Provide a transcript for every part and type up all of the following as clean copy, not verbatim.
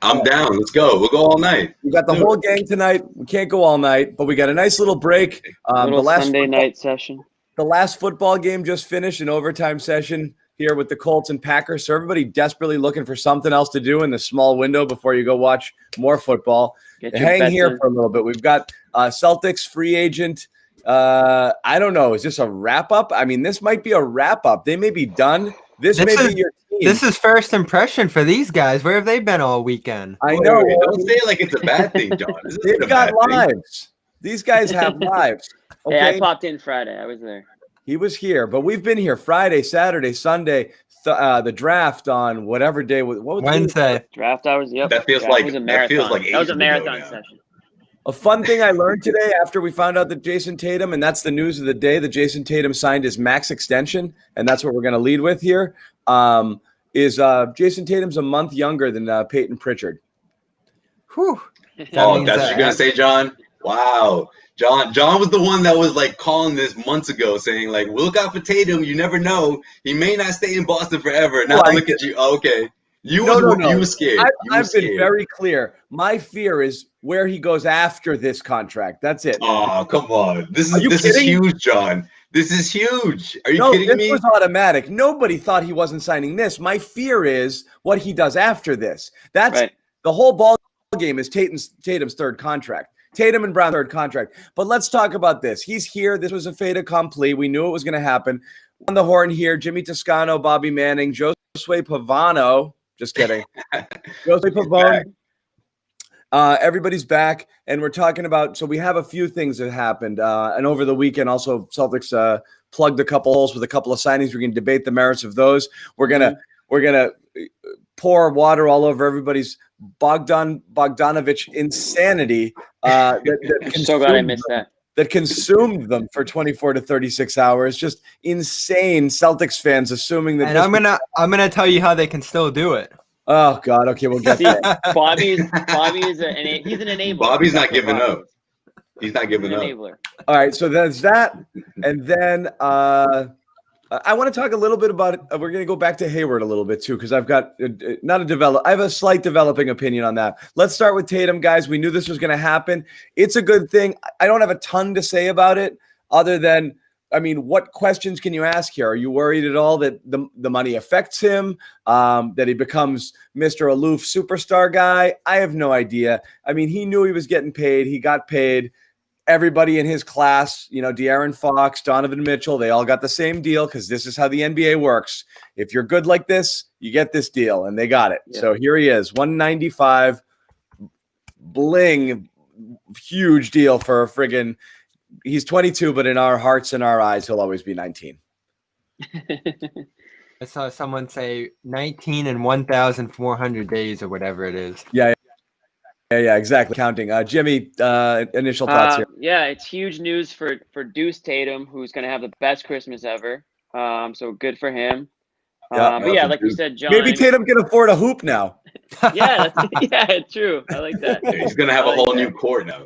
I'm down. Let's go. We'll go all night. We got the whole gang tonight. We can't go all night, but we got a nice little break. Little Sunday night session. The last football game just finished, an overtime session here with the Colts and Packers. So everybody desperately looking for something else to do in the small window before you go watch more football. Hang here for a little bit. We've got Celtics free agent. I don't know. Is this a wrap-up? I mean, this might be a wrap-up. They may be done. This may be your team. This is first impression for these guys. Where have they been all weekend? I know. Don't say it like it's a bad thing, John. They've got lives. These guys have lives. Okay? Hey, I popped in Friday. I was there. He was here, but we've been here Friday, Saturday, Sunday, the draft on whatever day. What was Wednesday. Draft hours, yep. That feels like a marathon. That was a marathon session. A fun thing I learned today after we found out that Jayson Tatum, and that's the news of the day, that Jayson Tatum signed his max extension, and that's what we're going to lead with here, is Jayson Tatum's a month younger than Peyton Pritchard. Whew. Oh, that's what you're going to say, John? Wow. John was the one that was like calling this months ago, saying like, look out for Tatum. You never know. He may not stay in Boston forever. Now look at you. Oh, okay. You were scared. I've been very clear. My fear is where he goes after this contract. That's it. Oh, come on. This is huge, John. This is huge. Are you kidding me? This was automatic. Nobody thought he wasn't signing this. My fear is what he does after this. That's right. The whole ball game is Tatum's third contract. Tatum and Brown third contract. But let's talk about this. He's here. This was a fait accompli. We knew it was going to happen. On the horn here, Jimmy Toscano, Bobby Manning, Josue Pavano. Just kidding. Josue Pavone. Everybody's back, and we're talking about. So we have a few things that happened, and over the weekend, also Celtics plugged a couple holes with a couple of signings. We're going to debate the merits of those. We're gonna pour water all over everybody's Bogdan Bogdanovic insanity. I'm so glad I missed that. That consumed them for 24 to 36 hours. Just insane Celtics fans assuming that. And I'm gonna tell you how they can still do it. Oh God. Okay, we'll get there. Bobby is he's an enabler. Bobby's not giving up. He's not giving up. All right, so there's that, and then I want to talk a little bit about it. We're going to go back to Hayward a little bit too, because I've got I have a slight developing opinion on that. Let's start with Tatum, guys. We knew this was going to happen. It's a good thing. I don't have a ton to say about it, other than, I mean, what questions can you ask here? Are you worried at all that the money affects him, that he becomes Mr. Aloof superstar guy? I have no idea. I mean, he knew he was getting paid. He got paid. Everybody in his class, De'Aaron Fox, Donovan Mitchell, they all got the same deal because this is how the NBA works. If you're good like this, you get this deal, and they got it. Yeah. So here he is, 195, bling, huge deal for a friggin'. He's 22, but in our hearts and our eyes, he'll always be 19. I saw someone say 19 and 1,400 days or whatever it is. Yeah, exactly. Counting. Jimmy, initial thoughts here. Yeah, it's huge news for Deuce Tatum, who's going to have the best Christmas ever. So good for him. But yeah, like you said, John. Maybe Tatum can afford a hoop now. Yeah, true. I like that. Yeah, he's going to have a whole new court now.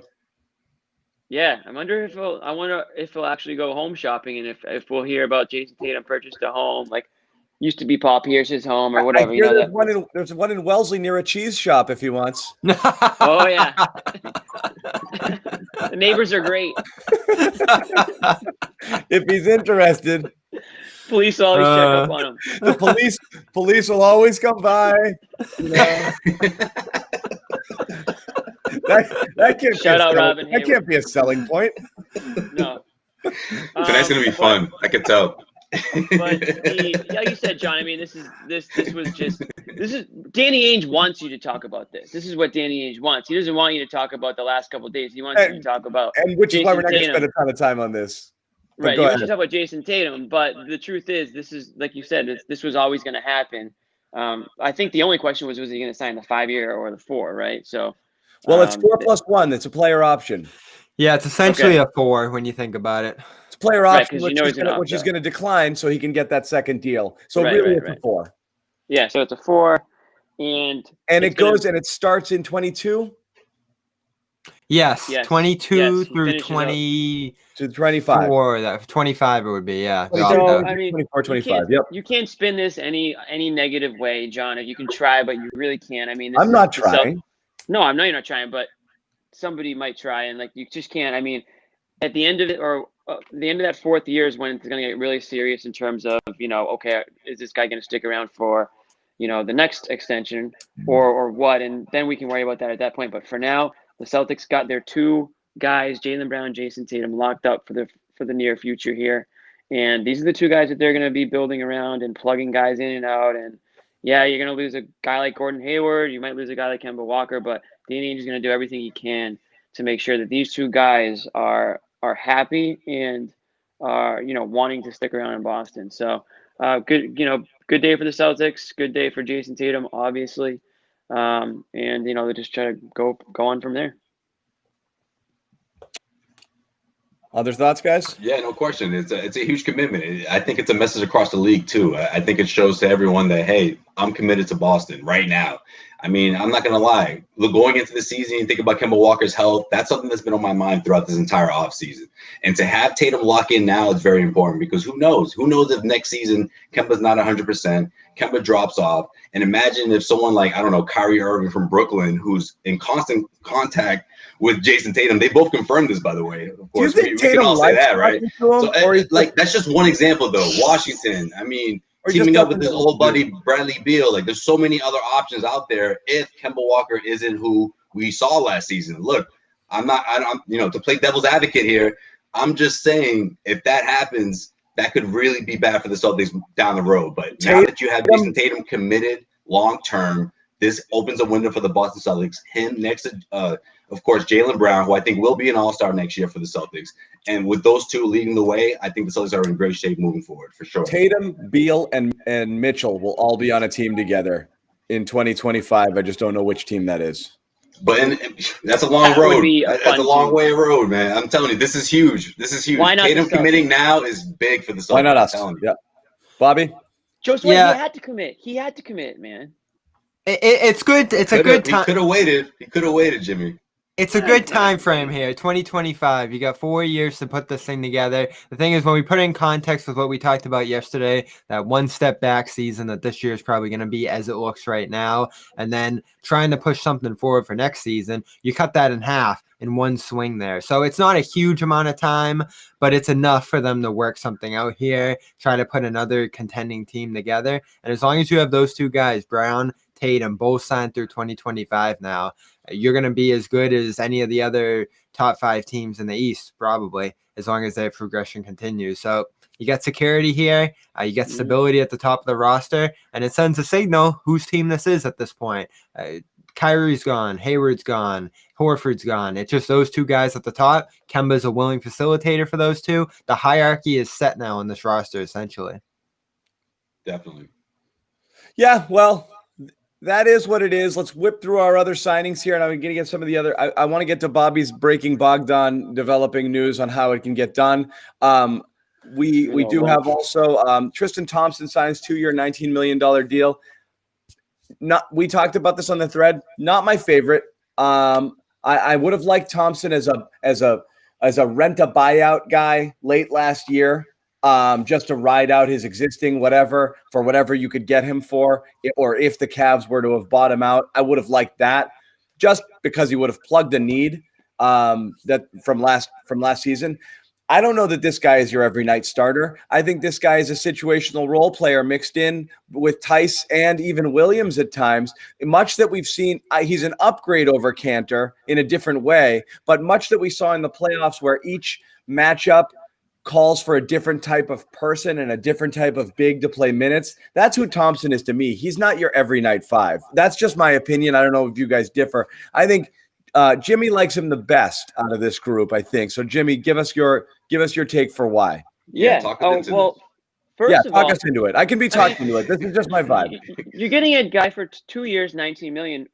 Yeah, I wonder if he'll actually go home shopping, and if we'll hear about Jayson Tatum purchased a home, like used to be Paul Pierce's home or whatever. There's one in Wellesley near a cheese shop if he wants. Oh yeah, the neighbors are great. If he's interested, police always check up on him. The police will always come by. That can't Shout out Robin. That can't be a selling point. No. Tonight's gonna be fun. I can tell. But like you said, John, I mean, this is Danny Ainge wants you to talk about this. This is what Danny Ainge wants. He doesn't want you to talk about the last couple of days. He wants you to talk about which is why we're not going to spend a ton of time on this. Right. He wants you to talk about Jayson Tatum, but the truth is, this is, like you said, this was always going to happen. I think the only question was he going to sign the 5-year or the 4, right? So, well, it's 4+1. It's a player option. Yeah, it's essentially a 4 when you think about it. It's player option, which is going to decline, so he can get that second deal. So it's a 4. Yeah, so it's a 4, and it goes and it starts in 22. Yes, Yes. 22 Yes, he through finishes up. 24. To 25. 25 it would be, yeah. The 22, So opt-out. I mean, 24, you 25. can't Yep. you can't spin this any negative way, John. If you can try, but you really can't. I mean, this I'm is not the Celt- trying. No, I know you're not trying, but somebody might try, and like you just can't. I mean, at the end of it, or the end of that 4th year is when it's going to get really serious in terms of, okay, is this guy going to stick around for, the next extension or what? And then we can worry about that at that point. But for now, the Celtics got their 2 guys, Jaylen Brown, Jayson Tatum, locked up for the near future here. And these are the 2 guys that they're going to be building around and plugging guys in and out. And yeah, you're going to lose a guy like Gordon Hayward. You might lose a guy like Kemba Walker, but Danny Ainge is going to do everything he can to make sure that these 2 guys are happy and are wanting to stick around in Boston. So good good day for the Celtics. Good day for Jayson Tatum, obviously, and they just try to go on from there. Other thoughts, guys? Yeah, no question. It's a huge commitment. I think it's a message across the league too. I think it shows to everyone that, hey, I'm committed to Boston right now. I mean, I'm not gonna lie. Look, going into the season, you think about Kemba Walker's health. That's something that's been on my mind throughout this entire offseason. And to have Tatum lock in now is very important because who knows? Who knows if next season Kemba's not 100%, Kemba drops off. And imagine if someone like, I don't know, Kyrie Irving from Brooklyn, who's in constant contact with Jayson Tatum. They both confirmed this, by the way. Of course, we can all say that, right? So, that's just one example, though. Washington, I mean, teaming up with his old buddy Bradley Beal. Like, there's so many other options out there if Kemba Walker isn't who we saw last season. Look, I'm to play devil's advocate here, I'm just saying if that happens, that could really be bad for the Celtics down the road. But now that you have Jayson Tatum committed long-term, this opens a window for the Boston Celtics. Him next to, of course, Jaylen Brown, who I think will be an all-star next year for the Celtics. And with those 2 leading the way, I think the Celtics are in great shape moving forward, for sure. Tatum, Beal, and Mitchell will all be on a team together in 2025. I just don't know which team that is. But that's a long road. That's a long way road, man. I'm telling you, this is huge. This is huge. Tatum committing now is big for the Celtics. Why not us? Yeah. Bobby? Joseph, he had to commit. He had to commit, man. It's good. It's a good time. He could have waited. He could have waited, Jimmy. It's a good time frame here, 2025. You got 4 years to put this thing together. The thing is, when we put it in context with what we talked about yesterday, that one step back season that this year is probably going to be as it looks right now, and then trying to push something forward for next season, you cut that in half in one swing there. So it's not a huge amount of time, but it's enough for them to work something out here, try to put another contending team together. And as long as you have those 2 guys, Brown, Tatum, both signed through 2025 now, you're going to be as good as any of the other top 5 teams in the East, probably, as long as their progression continues. So you got security here, you get stability at the top of the roster, and it sends a signal whose team this is at this point. Kyrie's gone, Hayward's gone, Horford's gone. It's just those 2 guys at the top. Kemba's a willing facilitator for those 2. The hierarchy is set now on this roster, essentially. Definitely. Yeah, well, that is what it is. Let's whip through our other signings here, and I'm going to get some of the other. I want to get to Bobby's breaking Bogdan developing news on how it can get done. We do have also Tristan Thompson signs 2-year, $19 million deal. We talked about this on the thread. Not my favorite. I would have liked Thompson as a rent a buyout guy late last year. Just to ride out his existing whatever you could get him for, or if the Cavs were to have bought him out, I would have liked that, just because he would have plugged a need that from last season. I don't know that this guy is your every night starter. I think this guy is a situational role player mixed in with Tice and even Williams at times. Much that we've seen, he's an upgrade over Cantor in a different way, but much that we saw in the playoffs where each matchup calls for a different type of person and a different type of big to play minutes. That's who Thompson is to me. He's not your every night 5. That's just my opinion. I don't know if you guys differ. I think Jimmy likes him the best out of this group, I think. So Jimmy, give us your take for why. Talk us into it. I can be talked into it. This is just my vibe. You're getting a guy for 2 years, $19 million.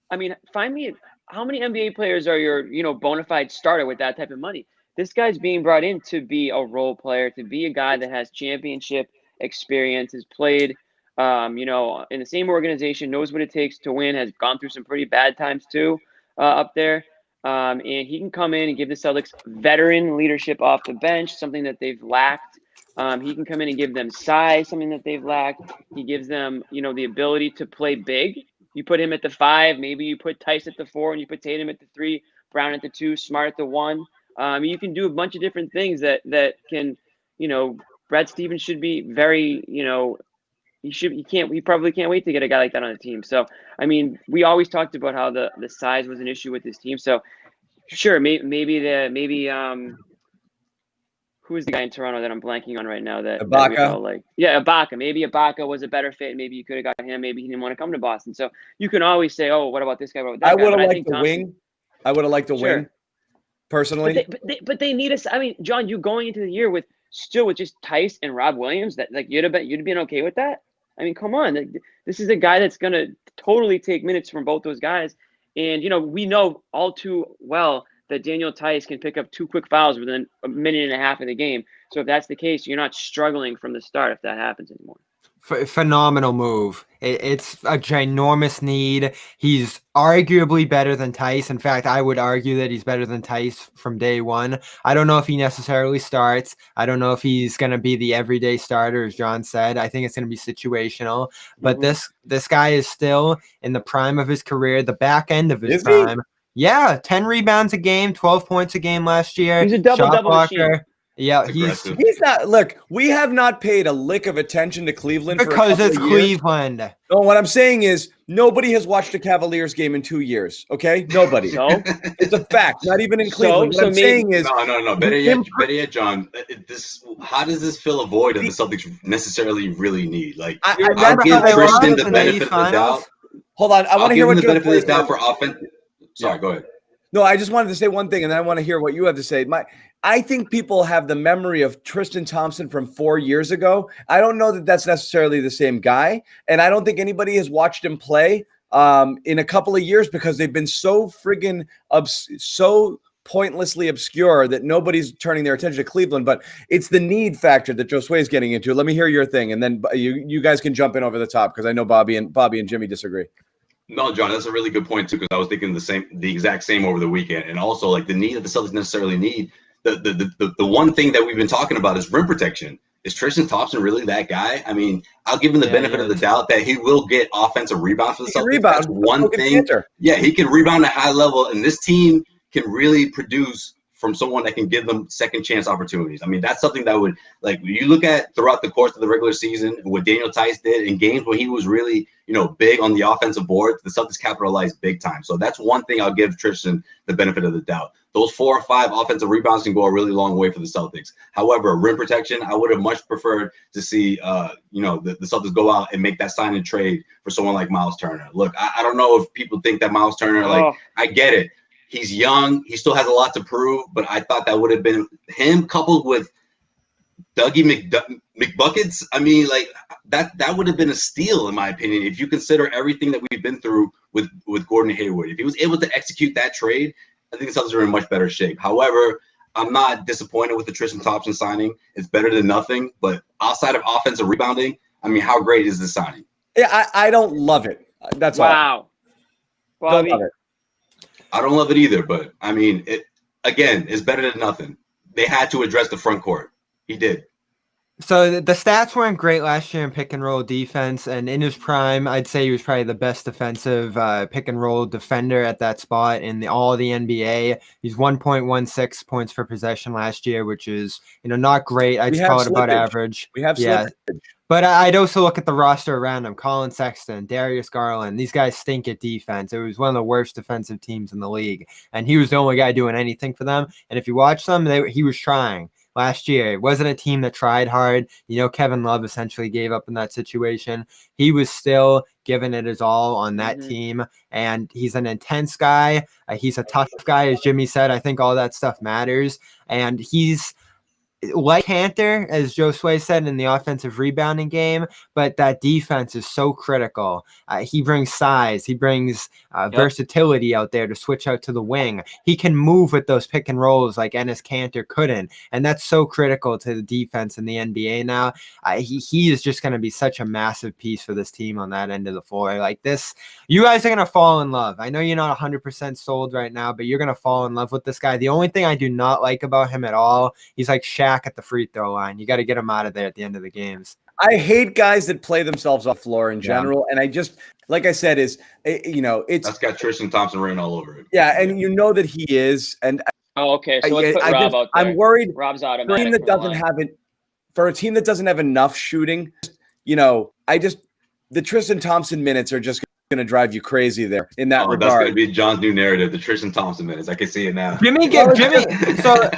I mean, find me how many NBA players are your, bona fide starter with that type of money? This guy's being brought in to be a role player, to be a guy that has championship experience, has played, in the same organization, knows what it takes to win, has gone through some pretty bad times too up there. and he can come in and give the Celtics veteran leadership off the bench, something that they've lacked. He can come in and give them size, something that they've lacked. He gives them, the ability to play big. You put him at the 5, maybe you put Tice at the 4, and you put Tatum at the 3, Brown at the 2, Smart at the 1. You can do a bunch of different things that can, Brad Stevens should be very, he probably can't wait to get a guy like that on the team. So, I mean, we always talked about how the size was an issue with this team. So, sure, maybe who is the guy in Toronto that I'm blanking on right now? Ibaka. Ibaka. Maybe Ibaka was a better fit. Maybe you could have got him. Maybe he didn't want to come to Boston. So you can always say, "Oh, what about this guy? What about that I guy?" would have liked the wing. I would have liked the wing, personally. But they need us. I mean, John, you going into the year with just Tice and Rob Williams. That you'd have been okay with that. I mean, come on. This is a guy that's gonna totally take minutes from both those guys, and we know all too well that Daniel Tice can pick up 2 quick fouls within a minute and a half of the game. So if that's the case, you're not struggling from the start if that happens anymore. Phenomenal move. It's a ginormous need. He's arguably better than Tice. In fact, I would argue that he's better than Tice from day one. I don't know if he necessarily starts. I don't know if he's going to be the everyday starter, as John said. I think it's going to be situational. But this guy is still in the prime of his career, the back end of his prime. Yeah, 10 rebounds a game, 12 points a game last year. He's a double-double machine. Yeah, he's not. Look, we have not paid a lick of attention to Cleveland because it's Cleveland. No, what I'm saying is nobody has watched a Cavaliers game in 2 years. Okay, nobody. So it's a fact. Not even in Cleveland. What I'm saying is no. Better yet, John. How does this fill a void that the Celtics necessarily really need? Like, I'll give Tristan the benefit of the doubt. Hold on, I want to hear what the benefit of the doubt for offense. Sorry, go ahead. No, I just wanted to say one thing, and then I want to hear what you have to say. I think people have the memory of Tristan Thompson from 4 years ago. I don't know that that's necessarily the same guy, and I don't think anybody has watched him play in a couple of years because they've been so friggin' so pointlessly obscure that nobody's turning their attention to Cleveland. But it's the need factor that Josue is getting into. Let me hear your thing, and then you guys can jump in over the top because I know Bobby and Jimmy disagree. No, John, that's a really good point too, because I was thinking the exact same over the weekend. And also, like, the need that the Celtics necessarily need, the one thing that we've been talking about is rim protection. Is Tristan Thompson really that guy? I mean, I'll give him the benefit of the doubt that he will get offensive rebounds for the Celtics. That's one thing. Yeah, he can rebound at high level, and this team can really produce from someone that can give them second chance opportunities. I mean, that's something that would, like, you look at throughout the course of the regular season, what Daniel Tice did in games when he was really, big on the offensive board, the Celtics capitalized big time. So that's one thing I'll give Tristan the benefit of the doubt. Those 4 or 5 offensive rebounds can go a really long way for the Celtics. However, rim protection, I would have much preferred to see, the Celtics go out and make that sign and trade for someone like Miles Turner. Look, I don't know if people think that Miles Turner, I get it. He's young. He still has a lot to prove, but I thought that would have been him coupled with Dougie McBuckets. I mean, like, that would have been a steal, in my opinion, if you consider everything that we've been through with Gordon Hayward. If he was able to execute that trade, I think the Celtics are in much better shape. However, I'm not disappointed with the Tristan Thompson signing. It's better than nothing, but outside of offensive rebounding, I mean, how great is this signing? Yeah, I don't love it. That's wow. All. Don't love it. I don't love it either, but I mean, it's better than nothing. They had to address the front court. He did. So the stats weren't great last year in pick and roll defense, and in his prime, I'd say he was probably the best defensive pick and roll defender at that spot in all of the NBA. He's 1.16 points per possession last year, which is not great. I'd call it about average. We have slippage. But I'd also look at the roster around him. Colin Sexton, Darius Garland. These guys stink at defense. It was one of the worst defensive teams in the league. And he was the only guy doing anything for them. And if you watch them, he was trying. Last year, it wasn't a team that tried hard. Kevin Love essentially gave up in that situation. He was still giving it his all on that team. And he's an intense guy. He's a tough guy, as Jimmy said. I think all that stuff matters. And he's like Cantor, as Josue said, in the offensive rebounding game, but that defense is so critical. He brings size. He brings versatility out there to switch out to the wing. He can move with those pick and rolls like Enes Kanter couldn't, and that's so critical to the defense in the NBA now. He is just going to be such a massive piece for this team on that end of the floor. Like this, you guys are going to fall in love. I know you're not 100% sold right now, but you're going to fall in love with this guy. The only thing I do not like about him at all, he's like Shaq at the free throw line. You got to get him out of there at the end of the games. I hate guys that play themselves off floor in general. And I just, like I said, it's that's got Tristan Thompson written all over it. Yeah. And you know that he is. And okay. So let's put Rob out there. I'm worried Rob's for a team that doesn't have it, for a team that doesn't have enough shooting, the Tristan Thompson minutes are just going to drive you crazy there in that regard. That's going to be John's new narrative, the Tristan Thompson minutes. I can see it now. Jimmy. So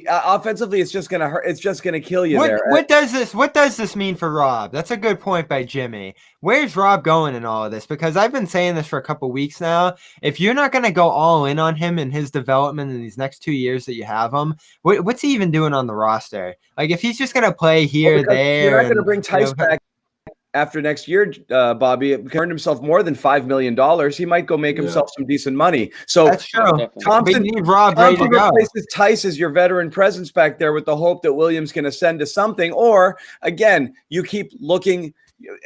offensively, it's just going to hurt. It's just going to kill you there. What does this mean for Rob? That's a good point by Jimmy. Where's Rob going in all of this? Because I've been saying this for a couple weeks now. If you're not going to go all in on him and his development in these next 2 years that you have him, what's he even doing on the roster? Like if he's just going to play here, there, you're not going to bring Tice back. After next year, Bobby earned himself more than $5 million. He might go make himself some decent money. So that's true. Thompson, Rob ready to go. Replaces Tice as your veteran presence back there with the hope that Williams can ascend to something. Or again, you keep looking.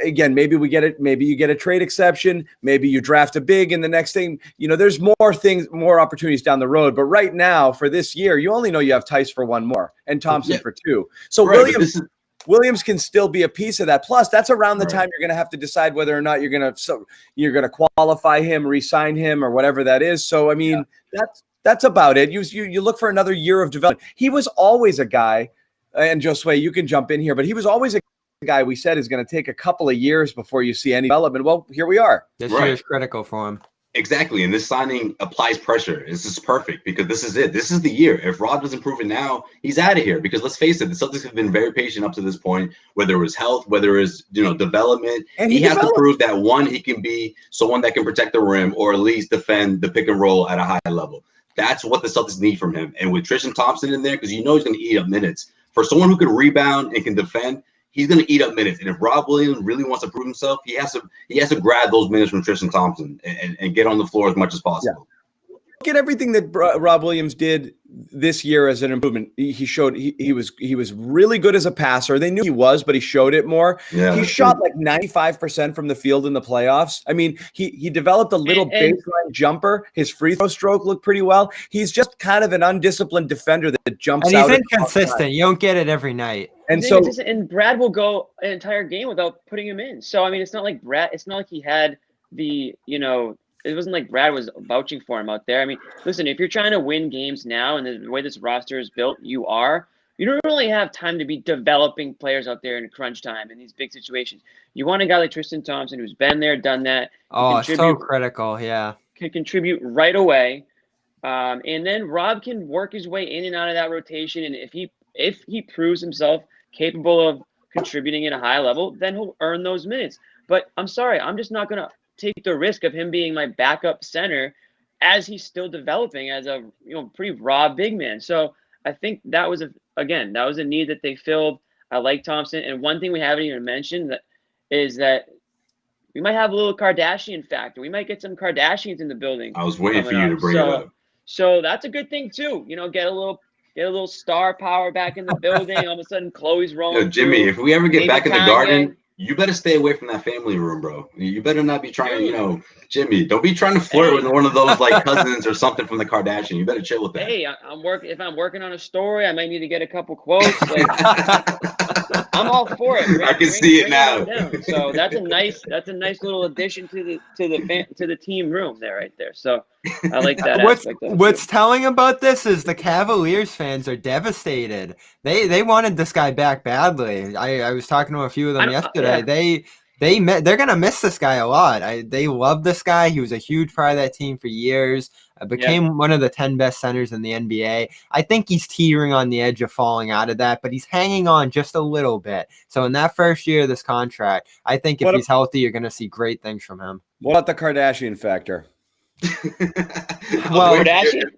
Again, maybe we get it. Maybe you get a trade exception. Maybe you draft a big, and the next thing, there's more opportunities down the road. But right now, for this year, you only know you have Tice for one more and Thompson for two. So Williams can still be a piece of that. Plus, that's around the time you're going to have to decide whether or not you're going to qualify him, re-sign him, or whatever that is. So, I mean, that's about it. You look for another year of development. He was always a guy, and Josue, you can jump in here, but he was always a guy we said is going to take a couple of years before you see any development. Well, here we are. This year is critical for him. Exactly. And this signing applies pressure. This is perfect because this is it. This is the year. If Rob doesn't prove it now, he's out of here. Because let's face it, the Celtics have been very patient up to this point, whether it was health, whether it was, development. And he has to prove that one, he can be someone that can protect the rim or at least defend the pick and roll at a high level. That's what the Celtics need from him. And with Tristan Thompson in there, because he's going to eat up minutes. For someone who can rebound and can defend, he's going to eat up minutes. And if Rob Williams really wants to prove himself, he has to grab those minutes from Tristan Thompson and get on the floor as much as possible. Yeah. Look at everything that Rob Williams did this year as an improvement. He showed he was really good as a passer. They knew he was, but he showed it more. Yeah, he shot like 95% from the field in the playoffs. I mean, he developed a little baseline jumper. His free throw stroke looked pretty well. He's just kind of an undisciplined defender that jumps out. And he's inconsistent. You don't get it every night. And Brad will go an entire game without putting him in. So I mean, it's not like he had the it wasn't like Brad was vouching for him out there. I mean, listen, if you're trying to win games now and the way this roster is built, you don't really have time to be developing players out there in crunch time in these big situations. You want a guy like Tristan Thompson who's been there, done that. Oh, so critical, yeah. Can contribute right away. And then Rob can work his way in and out of that rotation. And if he proves himself capable of contributing at a high level, then he'll earn those minutes. But I'm sorry, I'm just not going to take the risk of him being my backup center as he's still developing as a pretty raw big man. So I think that was a need that they filled. I like Thompson, and one thing we haven't even mentioned is that we might have a little Kardashian factor. We might get some Kardashians in the building. I was waiting for you to bring it up. So that's a good thing too. Get a little star power back in the building. All of a sudden, Chloe's rolling. Jimmy, if we ever get back in the Garden, you better stay away from that family room, bro. You better not be trying, Jimmy, don't be trying to flirt with one of those like cousins or something from the Kardashian. You better chill with that. Hey, if I'm working on a story, I might need to get a couple quotes. I'm all for it. I can see it now. So that's a nice little addition to the team room there, right there. So I like that aspect of it. What's telling about this is the Cavaliers fans are devastated. They wanted this guy back badly. I was talking to a few of them yesterday. Yeah. They're gonna miss this guy a lot. They love this guy. He was a huge part of that team for years. Became one of the 10 best centers in the NBA. I think he's teetering on the edge of falling out of that, but he's hanging on just a little bit. So in that first year of this contract, I think if he's healthy, you're going to see great things from him. What about the Kardashian factor? Well, Kardashian?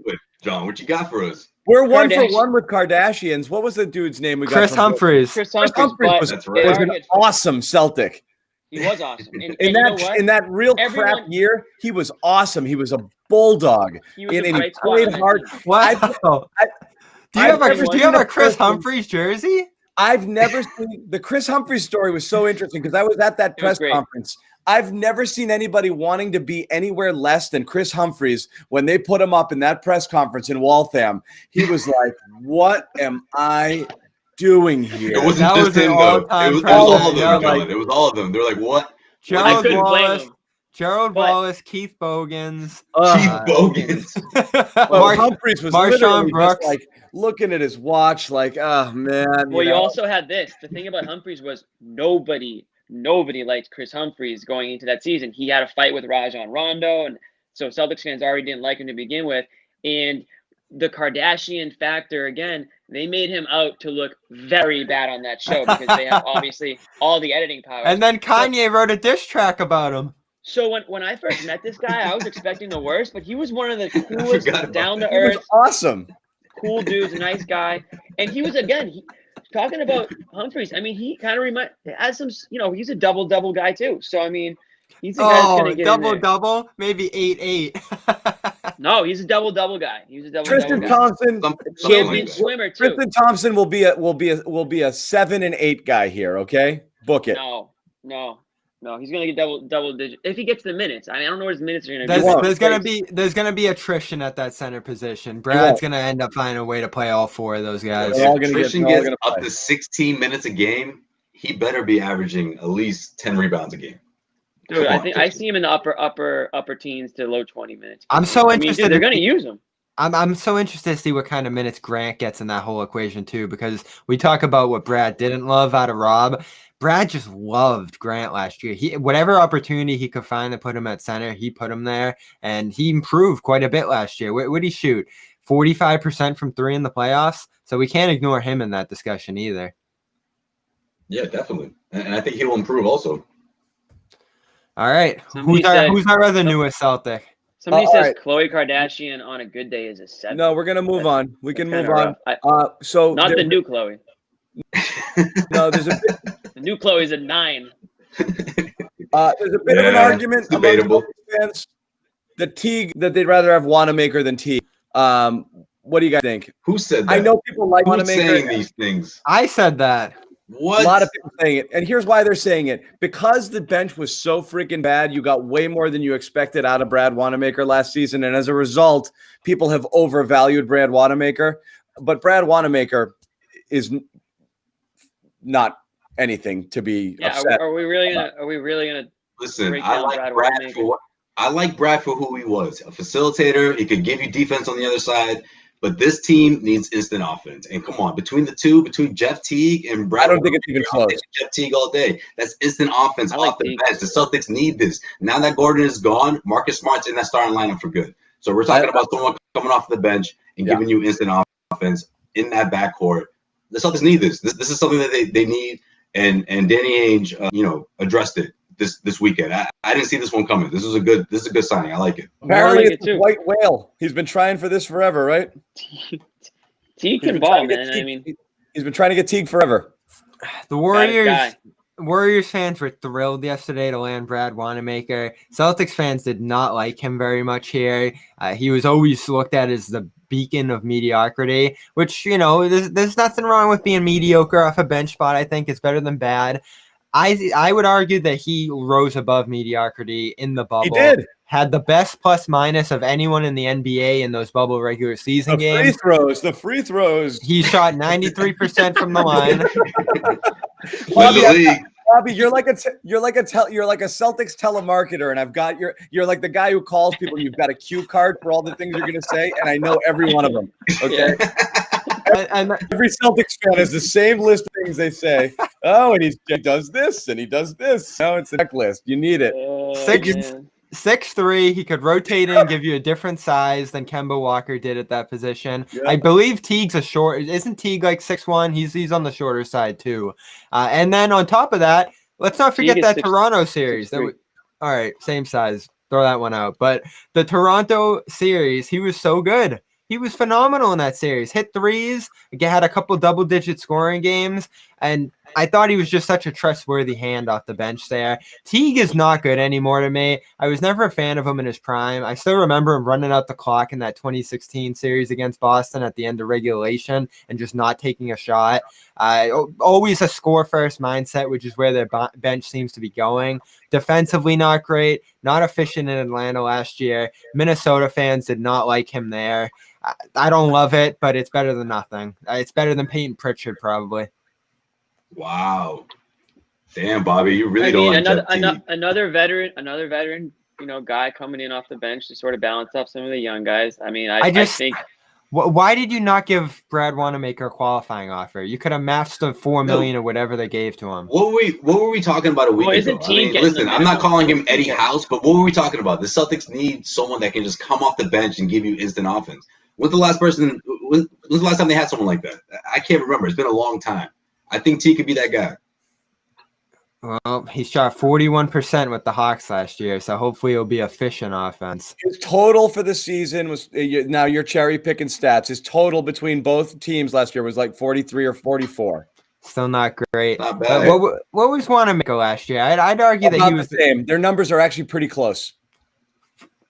John, what you got for us? We're 1-for-1 with Kardashians. What was the dude's name we got? Chris Humphries. Chris Chris Humphries Humphries was an awesome Celtic. He was awesome. And in that real crap year, he was awesome. He was a bulldog. He was he played hard. Wow. Do you have a Chris Humphries jersey? I've never seen the Chris Humphries story was so interesting because I was at that press conference. I've never seen anybody wanting to be anywhere less than Chris Humphries when they put him up in that press conference in Waltham. He was like, "What am I doing here?" It wasn't just him, though. It was all of them, John. It was all of them. They're like, "What?" Gerald Wallace, Keith Bogans. Bogans. Humphries was literally just like looking at his watch like, oh, man. Well, you also had this. The thing about Humphries was nobody liked Chris Humphries going into that season. He had a fight with Rajon Rondo, and so Celtics fans already didn't like him to begin with. And the Kardashian factor, again, they made him out to look very bad on that show because they have obviously all the editing power. And then Kanye wrote a diss track about him. So when I first met this guy, I was expecting the worst, but he was one of the coolest, down to earth, awesome, cool dudes, a nice guy. And he was, again, talking about Humphries. I mean, he kind of has some, he's a double guy too. So I mean, he's a guy that's gonna get double, maybe 8-8. No, he's a double guy. He's a double. Tristan Thompson, champion swimmer too. Tristan Thompson will be a 7 and 8 guy here. Okay, book it. No, he's gonna get double digit if he gets the minutes. I mean, I don't know what his minutes are gonna be. There's gonna be attrition at that center position. Brad's gonna end up finding a way to play all 4 of those guys. If Tristan gets up to 16 minutes a game, he better be averaging at least 10 rebounds a game. Dude, I see him in the upper teens to low 20 minutes. I'm so interested. They're gonna use him. I'm so interested to see what kind of minutes Grant gets in that whole equation too, because we talk about what Brad didn't love out of Rob. Brad just loved Grant last year. Whatever opportunity he could find to put him at center, he put him there, and he improved quite a bit last year. What did he shoot? 45% from 3 in the playoffs. So we can't ignore him in that discussion either. Yeah, definitely, and I think he will improve also. All right, who's our other newest Celtic? Somebody says Khloe Kardashian on a good day is a 7. No, we're gonna move on. We can move on. So not the new Khloe. No, there's a bit. The new Khloe is a 9. There's a bit of an argument among fans that they'd rather have Wanamaker than Teague. What do you guys think? Who said that? I know people like Wanamaker. Who's saying these things? I said that. What? A lot of people saying it, and here's why they're saying it: because the bench was so freaking bad. You got way more than you expected out of Brad Wanamaker last season, and as a result, people have overvalued Brad Wanamaker. But Brad Wanamaker is not anything to be upset. Are we really gonna listen? I like Brad for who he was, a facilitator. He could give you defense on the other side, but this team needs instant offense. And come on, between Jeff Teague and Brad, I don't think it's even close. Jeff Teague all day. That's instant offense off the bench. The Celtics need this. Now that Gordon is gone, Marcus Smart's in that starting lineup for good. So we're talking about someone coming off the bench and giving you instant offense in that backcourt. The Celtics need this. This is something that they need. And Danny Ainge, addressed it this weekend. I didn't see this one coming. This is a good signing. I like it. Apparently, it's a white whale. He's been trying for this forever, right? Teague can ball, man. He's been trying to get Teague forever. The Warriors fans were thrilled yesterday to land Brad Wanamaker. Celtics fans did not like him very much here. He was always looked at as the beacon of mediocrity, which, there's nothing wrong with being mediocre off a bench spot. I think it's better than bad. I would argue that he rose above mediocrity in the bubble. He did. Had the best plus minus of anyone in the NBA in those bubble regular season games. The free throws. He shot 93% from the line. Bobby, you're like a Celtics telemarketer, and I've got you're like the guy who calls people. You've got a cue card for all the things you're going to say, and I know every one of them. Okay. And every Celtics fan has the same list of things they say. Oh, and he does this and he does this. No, it's a checklist. You need it. 6'3", he could rotate in and give you a different size than Kemba Walker did at that position. Yeah. I believe Teague's isn't Teague like 6'1"? He's on the shorter side too. And then on top of that, let's not forget that Toronto series. All right, same size. Throw that one out. But the Toronto series, he was so good. He was phenomenal in that series. Hit threes, again, had a couple double-digit scoring games, and I thought he was just such a trustworthy hand off the bench there. Teague is not good anymore to me. I was never a fan of him in his prime. I still remember him running out the clock in that 2016 series against Boston at the end of regulation and just not taking a shot. Always a score-first mindset, which is where their bench seems to be going. Defensively, not great. Not efficient in Atlanta last year. Minnesota fans did not like him there. I don't love it, but it's better than nothing. It's better than Peyton Pritchard, probably. Wow. Damn, Bobby, you really don't like another veteran, guy coming in off the bench to sort of balance up some of the young guys. I mean, I think. Why did you not give Brad Wanamaker a qualifying offer? You could have matched the $4 million or whatever they gave to him. What were we talking about a week ago? Listen, I'm not calling him Eddie House, but what were we talking about? The Celtics need someone that can just come off the bench and give you instant offense. When's the last time they had someone like that? I can't remember. It's been a long time. I think T could be that guy. Well, he shot 41% with the Hawks last year, so hopefully it'll be efficient offense. His total for the season was, now you're cherry picking stats. His total between both teams last year was like 43 or 44. Still not great. Not bad. What was Wanamaker last year? I'd argue that he was the same. Their numbers are actually pretty close.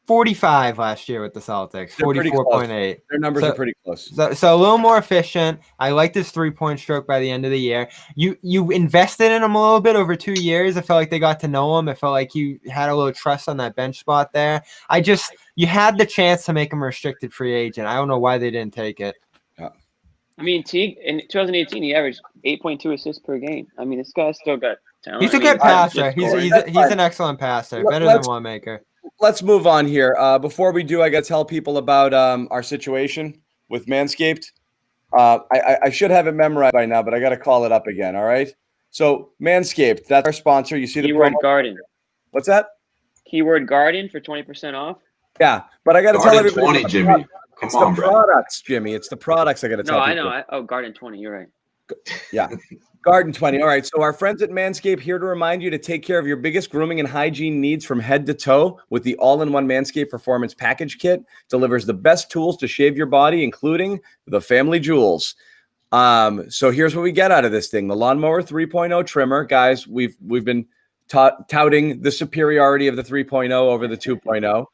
45 last year with the Celtics, 44.8. Their numbers are pretty close. So a little more efficient. I liked his three-point stroke by the end of the year. You invested in him a little bit over 2 years. I felt like they got to know him. I felt like you had a little trust on that bench spot there. You had the chance to make him a restricted free agent. I don't know why they didn't take it. Yeah. I mean, Teague in 2018 he averaged 8.2 assists per game. I mean, this guy's still got talent. He's a good passer. He's an excellent passer. Better than Wanamaker. Let's move on here. Before we do, I got to tell people about our situation with Manscaped. I should have it memorized by now, but I got to call it up again. All right. So Manscaped, that's our sponsor. You see the keyword garden. What's that? Keyword garden for 20% off. Yeah, but I got to tell everybody. 20, Jimmy. Come on, bro. Products, Jimmy. It's the products I got to tell people. I know. Garden 20. You're right. Yeah. Garden 20. All right. So our friends at Manscaped here to remind you to take care of your biggest grooming and hygiene needs from head to toe with the all-in-one Manscaped Performance Package Kit. Delivers the best tools to shave your body, including the family jewels. So here's what we get out of this thing. The Lawnmower 3.0 trimmer. Guys, we've been touting the superiority of the 3.0 over the 2.0.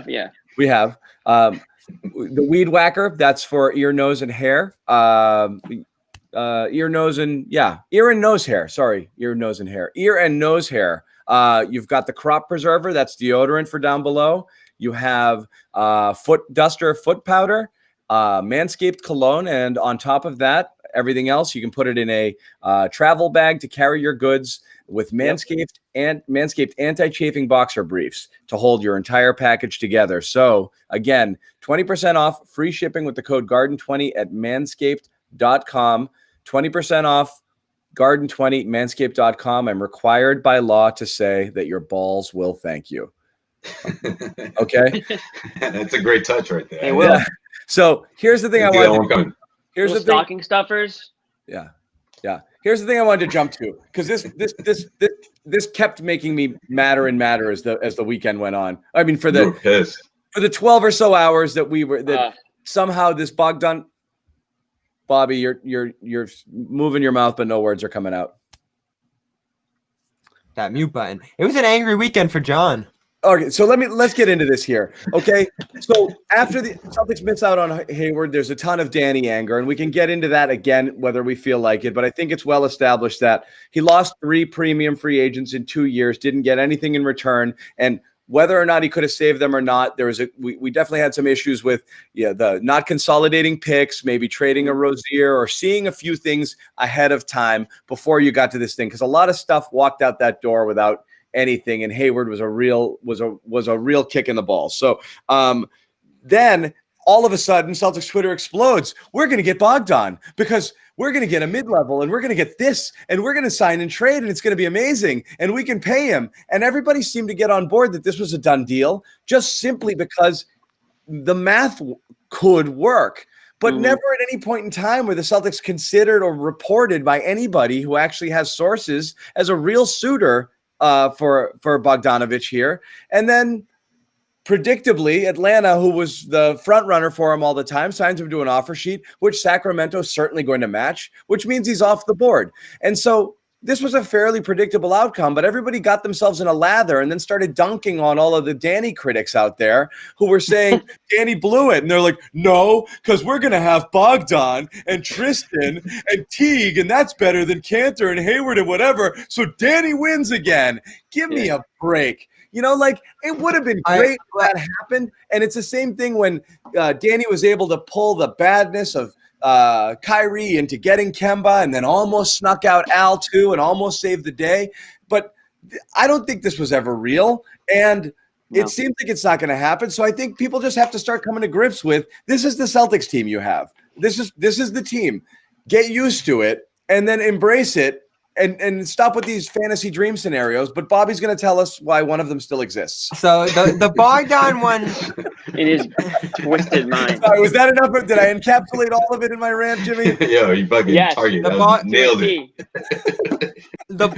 Yeah. We have. The Weed Whacker, that's for ear, nose, and hair. Ear, nose, and nose hair. Sorry, ear, nose, and hair. Ear and nose hair. You've got the Crop Preserver. That's deodorant for down below. You have Foot Duster, foot powder, Manscaped cologne, and on top of that, everything else, you can put it in a travel bag to carry your goods with Manscaped and Manscaped anti-chafing boxer briefs to hold your entire package together. So again, 20% off, free shipping with the code GARDEN20 at manscaped.com. 20% off, Garden20, manscaped.com. I'm required by law to say that your balls will thank you. Okay? That's a great touch right there. They will. Yeah. So here's the thing I want. Here's the stocking stuffers. Yeah. Here's the thing I wanted to jump to, because this kept making me madder and madder as the weekend went on. I mean, for the 12 or so hours that somehow this Bogdan. Bobby, you're moving your mouth, but no words are coming out. That mute button. It was an angry weekend for John. Okay, so let's get into this here. Okay, so after the Celtics miss out on Hayward, there's a ton of Danny anger, and we can get into that again whether we feel like it. But I think it's well established that he lost 3 premium free agents in 2 years, didn't get anything in return, and whether or not he could have saved them or not, we definitely had some issues with the not consolidating picks, maybe trading a Rozier or seeing a few things ahead of time before you got to this thing, because a lot of stuff walked out that door without anything, and Hayward was a real kick in the balls. So then all of a sudden Celtics Twitter explodes. We're going to get Bogdan because we're going to get a mid-level and we're going to get this and we're going to sign and trade and it's going to be amazing and we can pay him. And everybody seemed to get on board that this was a done deal just simply because the math could work. But never at any point in time were the Celtics considered or reported by anybody who actually has sources as a real suitor for Bogdanovic here. And then predictably, Atlanta, who was the front runner for him all the time, signs him to an offer sheet, which Sacramento's certainly going to match, which means he's off the board. And so this was a fairly predictable outcome, but everybody got themselves in a lather and then started dunking on all of the Danny critics out there who were saying Danny blew it. And they're like, no, because we're going to have Bogdan and Tristan and Teague, and that's better than Cantor and Hayward and whatever. So Danny wins again. Give me a break. You know, like, it would have been great if that happened. And it's the same thing when Danny was able to pull the badness of Kyrie into getting Kemba and then almost snuck out Al too and almost saved the day. But I don't think this was ever real. And it seems like it's not going to happen. So I think people just have to start coming to grips with, this is the Celtics team you have. This is the team. Get used to it and then embrace it. And stop with these fantasy dream scenarios, but Bobby's going to tell us why one of them still exists. So the Bogdan one, it is twisted mind. Sorry, was that enough? Did I encapsulate all of it in my rant, Jimmy? Yo, you fucking target. Nailed it. The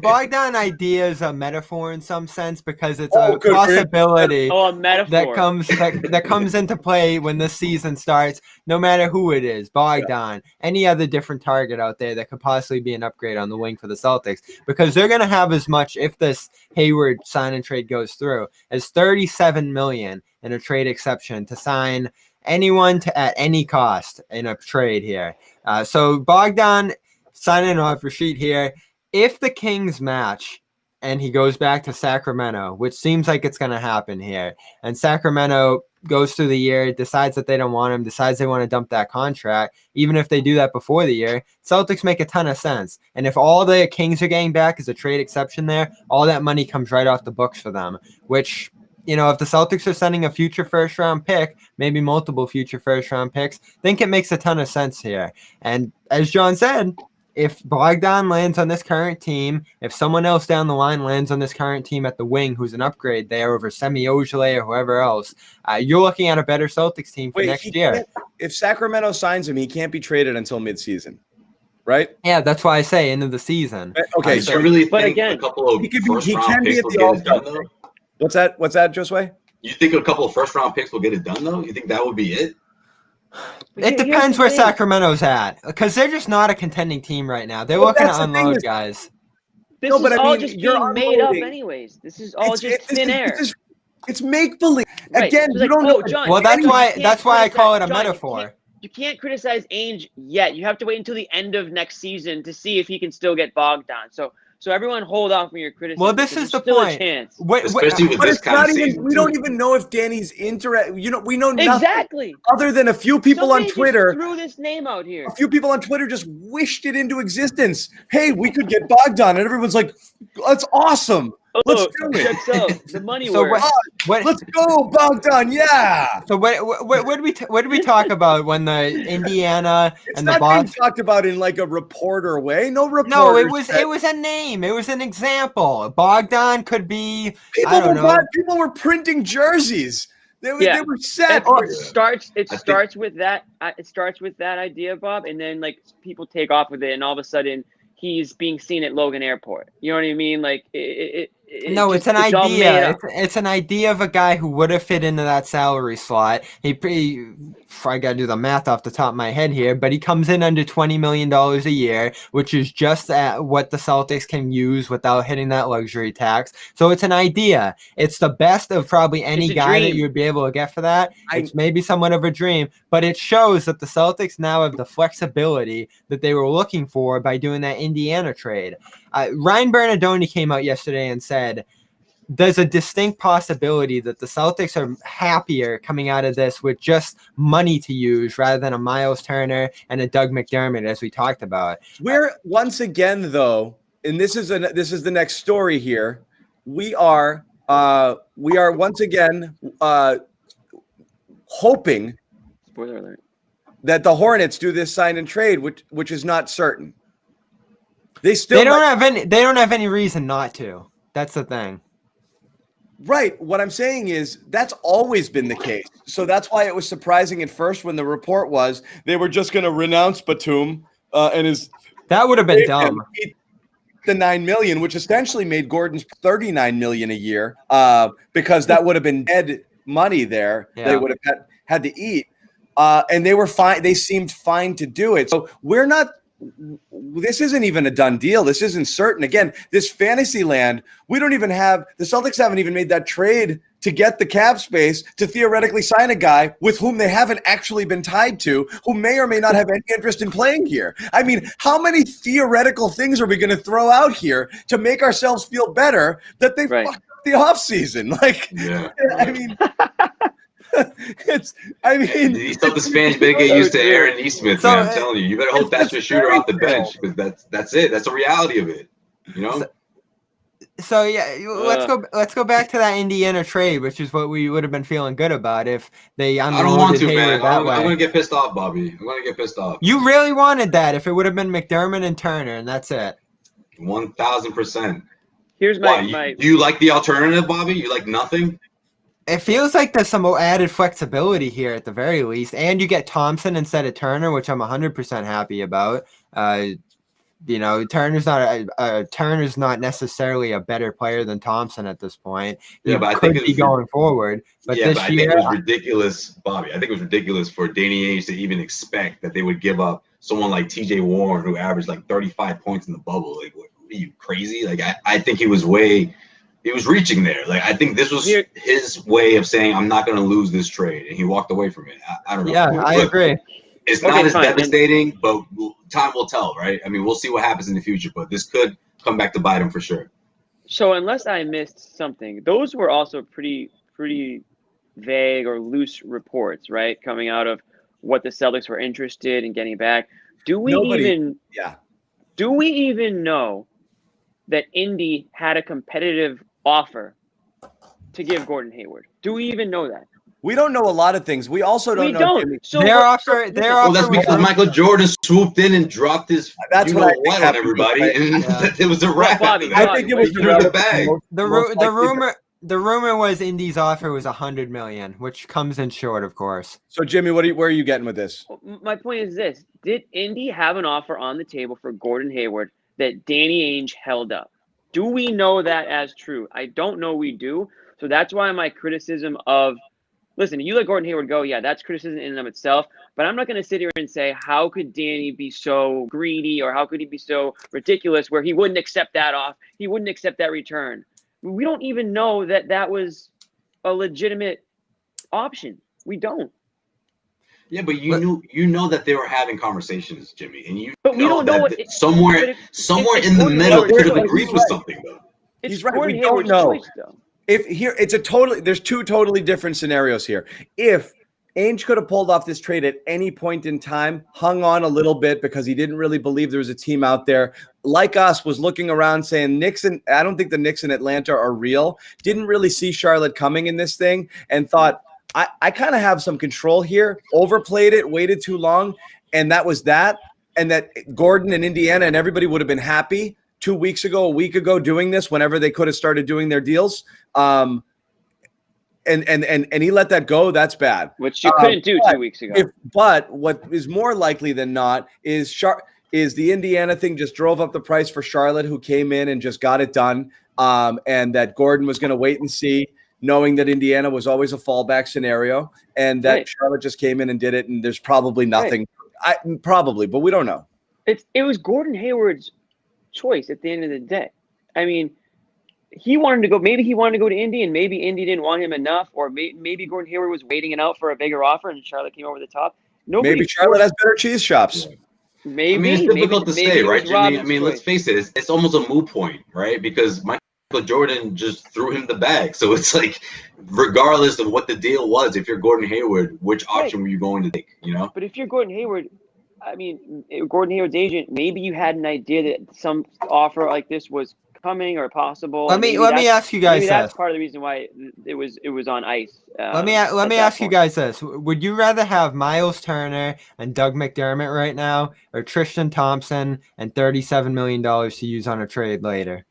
Bogdan idea is a metaphor in some sense because it's a possibility a metaphor that comes into play when this season starts, no matter who it is, Bogdan, any other different target out there that could possibly be an upgrade on the wing for the Celtics, because they're going to have as much, if this Hayward sign and trade goes through, as $37 million in a trade exception to sign anyone at any cost in a trade here. So Bogdan signing an offer sheet here. If the Kings match and he goes back to Sacramento, which seems like it's going to happen here, and Sacramento goes through the year, decides that they don't want him, decides they want to dump that contract, even if they do that before the year, Celtics make a ton of sense. And if all the Kings are getting back is a trade exception there, all that money comes right off the books for them, which, you know, if the Celtics are sending a future first-round pick, maybe multiple future first-round picks, I think it makes a ton of sense here. And as John said, if Bogdan lands on this current team, if someone else down the line lands on this current team at the wing who's an upgrade there over Semi Ojeleye or whoever else, you're looking at a better Celtics team for next year. If Sacramento signs him, he can't be traded until midseason, right? Yeah, that's why I say end of the season. Okay, so really think a couple of first-round picks will get it done, though? What's that, Josue? You think a couple of first-round picks will get it done, though? You think that would be it? It depends where Sacramento's at, because they're just not a contending team right now. They're looking to unload guys. This is all just being made up anyways. This is all just thin air. It's make-believe. Right. Again, you like, don't know. John, well, that's why I call it a metaphor. You can't criticize Ainge yet. You have to wait until the end of next season to see if he can still get Bogdan. So everyone hold off from your criticism. Well, this is the point. Especially with this kind of season. We don't even know if Danny's interested. You know, we know nothing exactly other than a few people on Twitter threw this name out here. A few people on Twitter just wished it into existence. Hey, we could get Bogdan, and everyone's like, "That's awesome. Let's do it." The money works. Let's go, Bogdan. Yeah. So what did we talk about when the Indiana it's and not the Boston being talked about in like a reporter way? No, it was a name. It was an example. Bogdan could be. People were printing jerseys. They were set. It starts with that. It starts with that idea, Bob, and then like people take off with it, and all of a sudden he's being seen at Logan Airport. You know what I mean? Like it's an idea. It's an idea of a guy who would have fit into that salary slot. I got to do the math off the top of my head here, but he comes in under $20 million a year, which is just at what the Celtics can use without hitting that luxury tax. So it's an idea. It's the best of probably any guy that you would be able to get for that. It's maybe somewhat of a dream, but it shows that the Celtics now have the flexibility that they were looking for by doing that Indiana trade. Ryan Bernardoni came out yesterday and said, there's a distinct possibility that the Celtics are happier coming out of this with just money to use rather than a Miles Turner and a Doug McDermott, as we talked about. We're once again, though, and this is the next story here. We are once again hoping, spoiler alert, that the Hornets do this sign and trade, which is not certain. They don't have any reason not to. That's the thing. Right. What I'm saying is that's always been the case. So that's why it was surprising at first when the report was they were just going to renounce Batum and his. That would have been dumb. the $9 million, which essentially made Gordon's $39 million a year, because that would have been dead money there. Yeah. They would have had to eat, and they were fine. They seemed fine to do it. So we're not. This isn't even a done deal. This isn't certain. Again, this fantasy land, we don't even have. The Celtics haven't even made that trade to get the cap space to theoretically sign a guy with whom they haven't actually been tied to, who may or may not have any interest in playing here. I mean, how many theoretical things are we going to throw out here to make ourselves feel better that they fucked up the offseason? Like, Yeah. I mean, these Celtics fans better get used to Aaron Nesmith, man. I'm telling you, you better hope that's your shooter off the bench, because that's it. That's the reality of it. You know. So yeah, let's go back to that Indiana trade, which is what we would have been feeling good about if they unloaded. I don't want to, Hayward man. I'm gonna get pissed off, Bobby. I'm gonna get pissed off. You really wanted that if it would have been McDermott and Turner, and that's it. 1,000%. Here's do you like the alternative, Bobby? You like nothing? It feels like there's some added flexibility here at the very least, and you get Thompson instead of Turner, which I'm 100% happy about. Turner's not necessarily a better player than Thompson at this point. Yeah, but I think it's going forward. But I think it was ridiculous, Bobby. I think it was ridiculous for Danny Ainge to even expect that they would give up someone like T.J. Warren, who averaged like 35 points in the bubble. Like, what are you, crazy? Like, I think he was reaching there. Like, I think this was his way of saying, I'm not going to lose this trade, and he walked away from it. I don't know. Yeah, I agree. It's not as devastating, but time will tell, right? I mean, we'll see what happens in the future, but this could come back to bite him for sure. So unless I missed something, those were also pretty vague or loose reports, right? Coming out of what the Celtics were interested in getting back. Do we even know that Indy had a competitive offer to give Gordon Hayward? Do we even know that? We don't know a lot of things. We also don't know. So their offer. That's because Michael Jordan swooped in and dropped his. That's what on everybody, and it was a wrap. Bobby, I think it was the bag. The rumor was Indy's offer was $100 million, which comes in short, of course. So Jimmy, where are you getting with this? My point is this: did Indy have an offer on the table for Gordon Hayward that Danny Ainge held up? Do we know that as true? I don't know. We do. So that's why my criticism of. Listen, you let Gordon Hayward go, yeah, that's criticism in and of itself. But I'm not going to sit here and say, how could Danny be so greedy, or how could he be so ridiculous where he wouldn't accept that off? He wouldn't accept that return. We don't even know that was a legitimate option. We don't. Yeah, but you know that they were having conversations, Jimmy, and we don't know what somewhere in the middle could have agreed with something, though. He's right. We don't know. Choice, though. There's two totally different scenarios here. If Ainge could have pulled off this trade at any point in time, hung on a little bit because he didn't really believe there was a team out there, like us, was looking around saying I don't think the Knicks in Atlanta are real, didn't really see Charlotte coming in this thing, and thought, I kind of have some control here, overplayed it, waited too long, and that was that, and that Gordon and Indiana and everybody would have been happy 2 weeks ago, a week ago, doing this whenever they could have started doing their deals. And he let that go. That's bad. Which you couldn't do 2 weeks ago. But what is more likely than not is the Indiana thing just drove up the price for Charlotte, who came in and just got it done. And that Gordon was going to wait and see, knowing that Indiana was always a fallback scenario, and that Charlotte just came in and did it. And there's probably nothing, but we don't know. It was Gordon Hayward's choice at the end of the day. I mean, he wanted to go. Maybe he wanted to go to Indy, and maybe Indy didn't want him enough, or maybe Gordon Hayward was waiting it out for a bigger offer, and Charlotte came over the top. Maybe Charlotte has better cheese shops. Maybe it's difficult to say, right, Jimmy? I mean, let's face it; it's almost a moot point, right? Because Michael Jordan just threw him the bag, so it's like, regardless of what the deal was, if you're Gordon Hayward, which option were you going to take? You know. But if you're Gordon Hayward, I mean, Gordon Hayward's agent, maybe you had an idea that some offer like this was coming or possible. Let me ask you guys. That's part of the reason why it was on ice. Let me ask you guys this: would you rather have Miles Turner and Doug McDermott right now, or Tristan Thompson and $37 million to use on a trade later?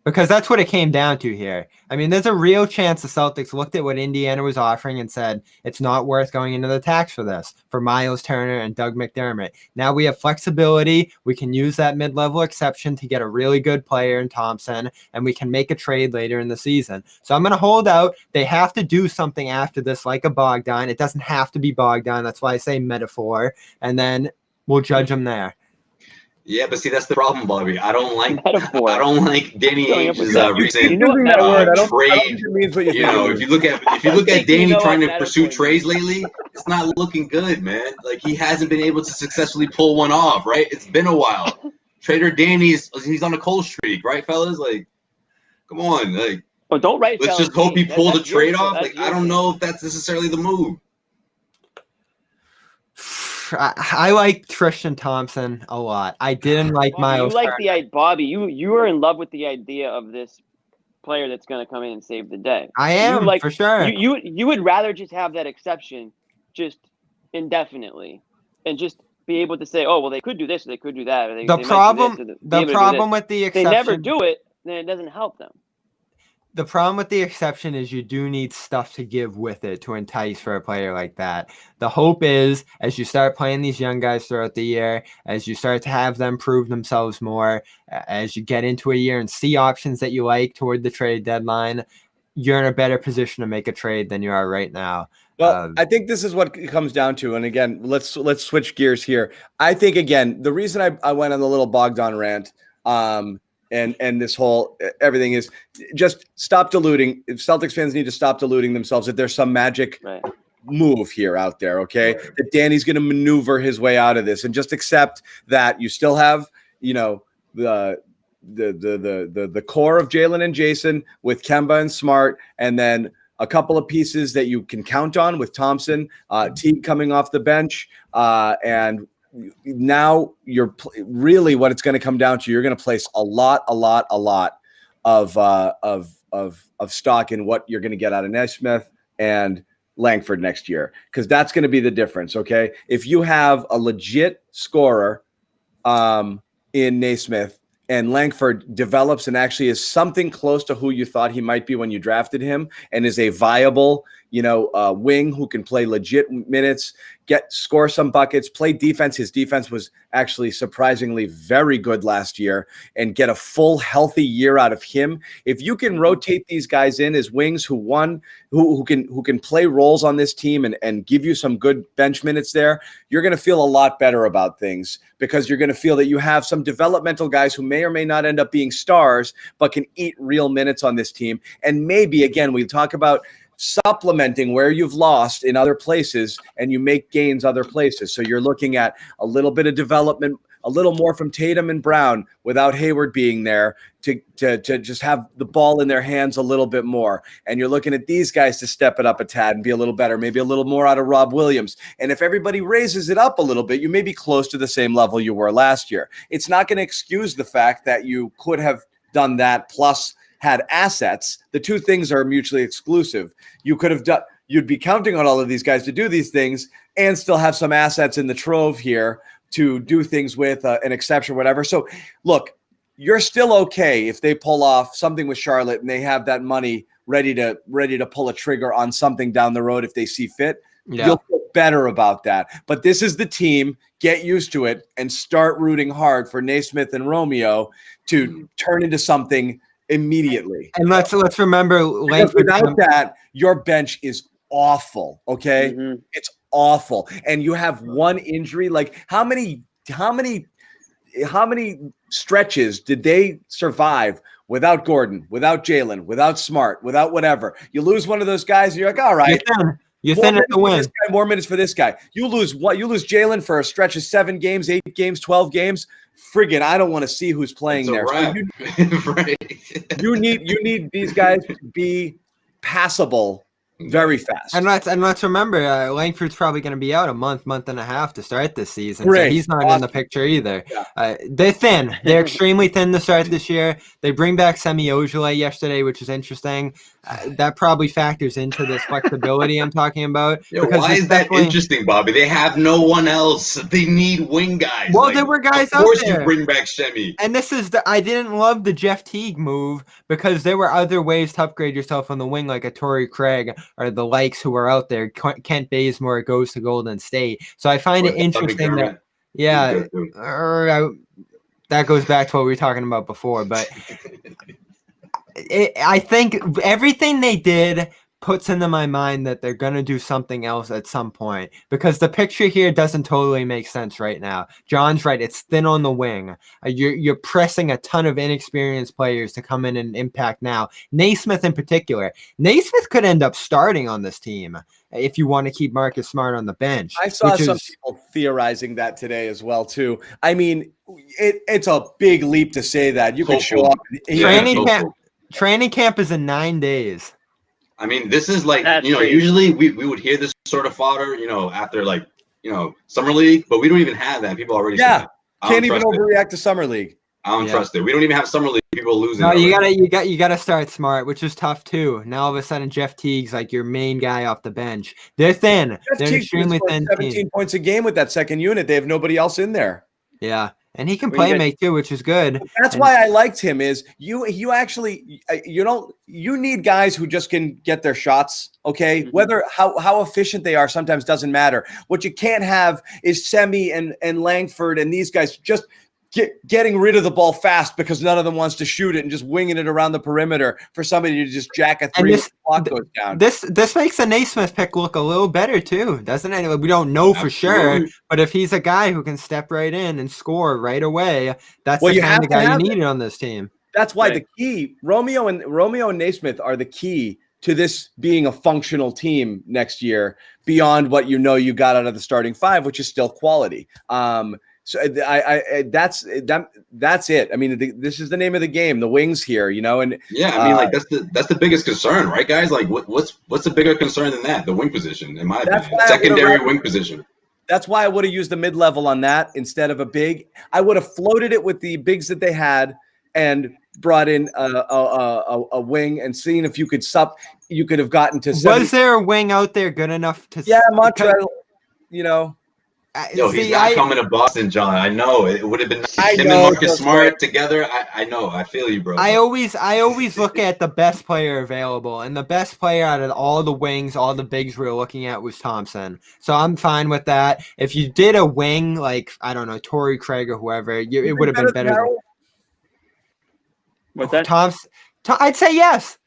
Because that's what it came down to here. I mean, there's a real chance the Celtics looked at what Indiana was offering and said, it's not worth going into the tax for this, for Miles Turner and Doug McDermott. Now we have flexibility. We can use that mid-level exception to get a really good player in Thompson, and we can make a trade later in the season. So I'm going to hold out. They have to do something after this, like a Bogdan. It doesn't have to be Bogdan. That's why I say metaphor. And then we'll judge them there. Yeah, but see, that's the problem, Bobby. I don't like Metaphor. I don't like Danny Ainge's recent trade. If you look at Danny trying to pursue trades lately, it's not looking good, man. Like, he hasn't been able to successfully pull one off, right? It's been a while. Trader Danny's he's on a cold streak, right, fellas? Like, come on, like. Well, don't write. Let's just hope he pulled a trade off. Like, I don't know if that's necessarily the move. I like Tristan Thompson a lot. I didn't like Miles. You like Bobby. You were in love with the idea of this player that's going to come in and save the day. I am, for sure. You would rather just have that exception, just indefinitely, and just be able to say, oh well, they could do this, or they could do that. Or the problem with the exception, they never do it, then it doesn't help them. The problem with the exception is you do need stuff to give with it to entice for a player like that. The hope is, as you start playing these young guys throughout the year, as you start to have them prove themselves more, as you get into a year and see options that you like toward the trade deadline, you're in a better position to make a trade than you are right now. Well, I think this is what it comes down to. And again, let's switch gears here. I think, again, the reason I went on the little Bogdan rant, and this whole everything is just stop deluding. If Celtics fans need to stop deluding themselves that there's some magic move here out there, okay? Right. That Danny's going to maneuver his way out of this, and just accept that you still have, the core of Jalen and Jayson with Kemba and Smart, and then a couple of pieces that you can count on with Thompson, Teague coming off the bench, and now you're really what it's going to come down to. You're going to place a lot of stock in what you're going to get out of Naismith and Langford next year, because that's going to be the difference. Okay, if you have a legit scorer in Naismith and Langford develops and actually is something close to who you thought he might be when you drafted him, and is a viable wing who can play legit minutes, score some buckets, play defense. His defense was actually surprisingly very good last year, and get a full healthy year out of him. If you can rotate these guys in as wings who can play roles on this team and give you some good bench minutes there, you're going to feel a lot better about things, because you're going to feel that you have some developmental guys who may or may not end up being stars, but can eat real minutes on this team. And maybe, again, we talk about supplementing where you've lost in other places, and you make gains other places. So you're looking at a little bit of development, a little more from Tatum and Brown without Hayward being there to just have the ball in their hands a little bit more. And you're looking at these guys to step it up a tad and be a little better, maybe a little more out of Rob Williams. And if everybody raises it up a little bit, you may be close to the same level you were last year. It's not going to excuse the fact that you could have done that plus had assets. The two things are mutually exclusive. You'd be counting on all of these guys to do these things and still have some assets in the trove here to do things with, an exception, whatever. So look, you're still okay if they pull off something with Charlotte and they have that money ready to pull a trigger on something down the road if they see fit. Yeah. You'll feel better about that. But this is the team. Get used to it and start rooting hard for Naismith and Romeo to turn into something immediately. And let's remember, without that, your bench is awful. Okay, It's awful, and you have one injury. Like how many stretches did they survive without Gordon, without Jalen, without Smart, without whatever? You lose one of those guys, and you're like, all right. You thin at the win. More minutes for this guy. You lose what? You lose Jalen for a stretch of 7 games, 8 games, 12 games. Friggin', I don't want to see who's playing there. So you need these guys to be passable very fast. And let's remember, Langford's probably going to be out a month and a half to start this season. Great. So he's not in the picture either. Yeah. They're thin. They're extremely thin to start this year. They bring back Semi Ojeleye yesterday, which is interesting. That probably factors into this flexibility I'm talking about. Yo, why is that interesting, Bobby? They have no one else. They need wing guys. Well, there were guys out there. Of course you bring back Semi. And this is I didn't love the Jeff Teague move because there were other ways to upgrade yourself on the wing, like a Torrey Craig or the likes who are out there. Kent Bazemore goes to Golden State. So I find it interesting that, that goes back to what we were talking about before. But I think everything they did puts into my mind that they're going to do something else at some point, because the picture here doesn't totally make sense right now. John's right. It's thin on the wing. You're pressing a ton of inexperienced players to come in and impact now. Naismith in particular. Naismith could end up starting on this team if you want to keep Marcus Smart on the bench. I saw some people theorizing that today as well, too. I mean, it's a big leap to say that. You could show up. Training camp is in 9 days. I mean, this is like, usually we would hear this sort of fodder, after Summer League, but we don't even have that. People already can't even overreact to Summer League. I don't trust it. We don't even have Summer League. People losing. No, you gotta start Smart, which is tough too. Now all of a sudden Jeff Teague's like your main guy off the bench. They're thin. They're extremely thin. 17 points a game with that second unit. They have nobody else in there. Yeah. And he can play make too, which is good. That's why I liked him. Is you actually you need guys who just can get their shots. Okay, whether how efficient they are sometimes doesn't matter. What you can't have is Semi and Langford and these guys just getting rid of the ball fast because none of them wants to shoot it and just winging it around the perimeter for somebody to just jack a three when the clock goes down. This makes the Naismith pick look a little better too, doesn't it? We don't know for sure, but if he's a guy who can step right in and score right away, that's the kind of guy you needed on this team. That's why the key, Romeo and Naismith are the key to this being a functional team next year beyond what you got out of the starting five, which is still quality. So that's it. I mean, this is the name of the game, the wings here, and I mean, that's the biggest concern, right, guys? Like, what's a bigger concern than that? The wing position, in my opinion, secondary wing position. That's why I would have used the mid-level on that instead of a big. I would have floated it with the bigs that they had and brought in a wing and seen if you could you could have gotten to. Was there a wing out there good enough to? Yeah, Montreal. He's not coming to Boston, John. I know it would have been him and Marcus Smart together. I know. I feel you, bro. I always look at the best player available, and the best player out of all the wings, all the bigs we were looking at was Thompson. So I'm fine with that. If you did a wing like Torrey Craig or whoever, it would have been better. What's that? Thompson. I'd say yes.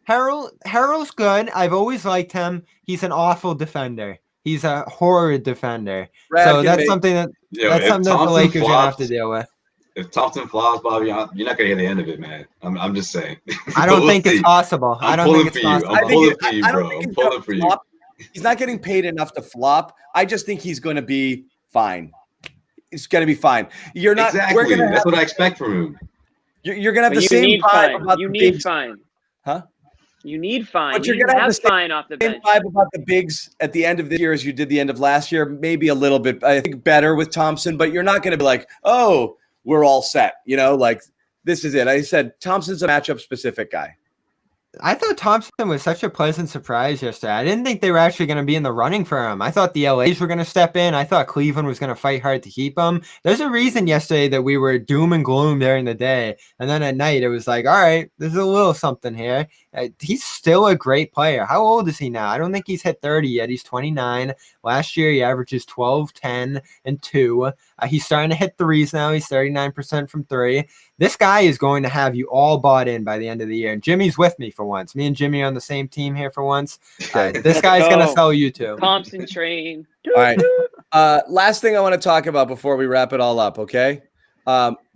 Harrell's good. I've always liked him. He's an awful defender. He's a horrid defender. So that's something that the Lakers are gonna have to deal with. If Thompson flops, Bobby, you're not gonna hear the end of it, man. I'm just saying. I don't think it's possible. I don't think it's possible. I'm pulling for you, bro. I'm pulling for you. He's not getting paid enough to flop. I just think he's going to be fine. It's going to be fine. You're not exactly. That's what I expect from him. You're going to have the same vibe about the bigs. Fine. Huh? You need fine. But you're going to have the fine off the bench. Vibe about the bigs at the end of this year as you did the end of last year. Maybe a little bit, I think, better with Thompson. But you're not going to be like, oh, we're all set. Like this is it. I said Thompson's a matchup-specific guy. I thought Thompson was such a pleasant surprise yesterday. I didn't think they were actually going to be in the running for him. I thought the LAs were going to step in. I thought Cleveland was going to fight hard to keep him. There's a reason yesterday that we were doom and gloom during the day. And then at night, it was like, all right, there's a little something here. He's still a great player. How old is he now? I don't think he's hit 30 yet. He's 29. Last year, he averages 12, 10, and 2. He's starting to hit threes now. He's 39% from 3. This guy is going to have you all bought in by the end of the year. And Jimmy's with me for once. Me and Jimmy are on the same team here for once. This guy's going to sell you too. Thompson train. All right. Last thing I want to talk about before we wrap it all up, okay?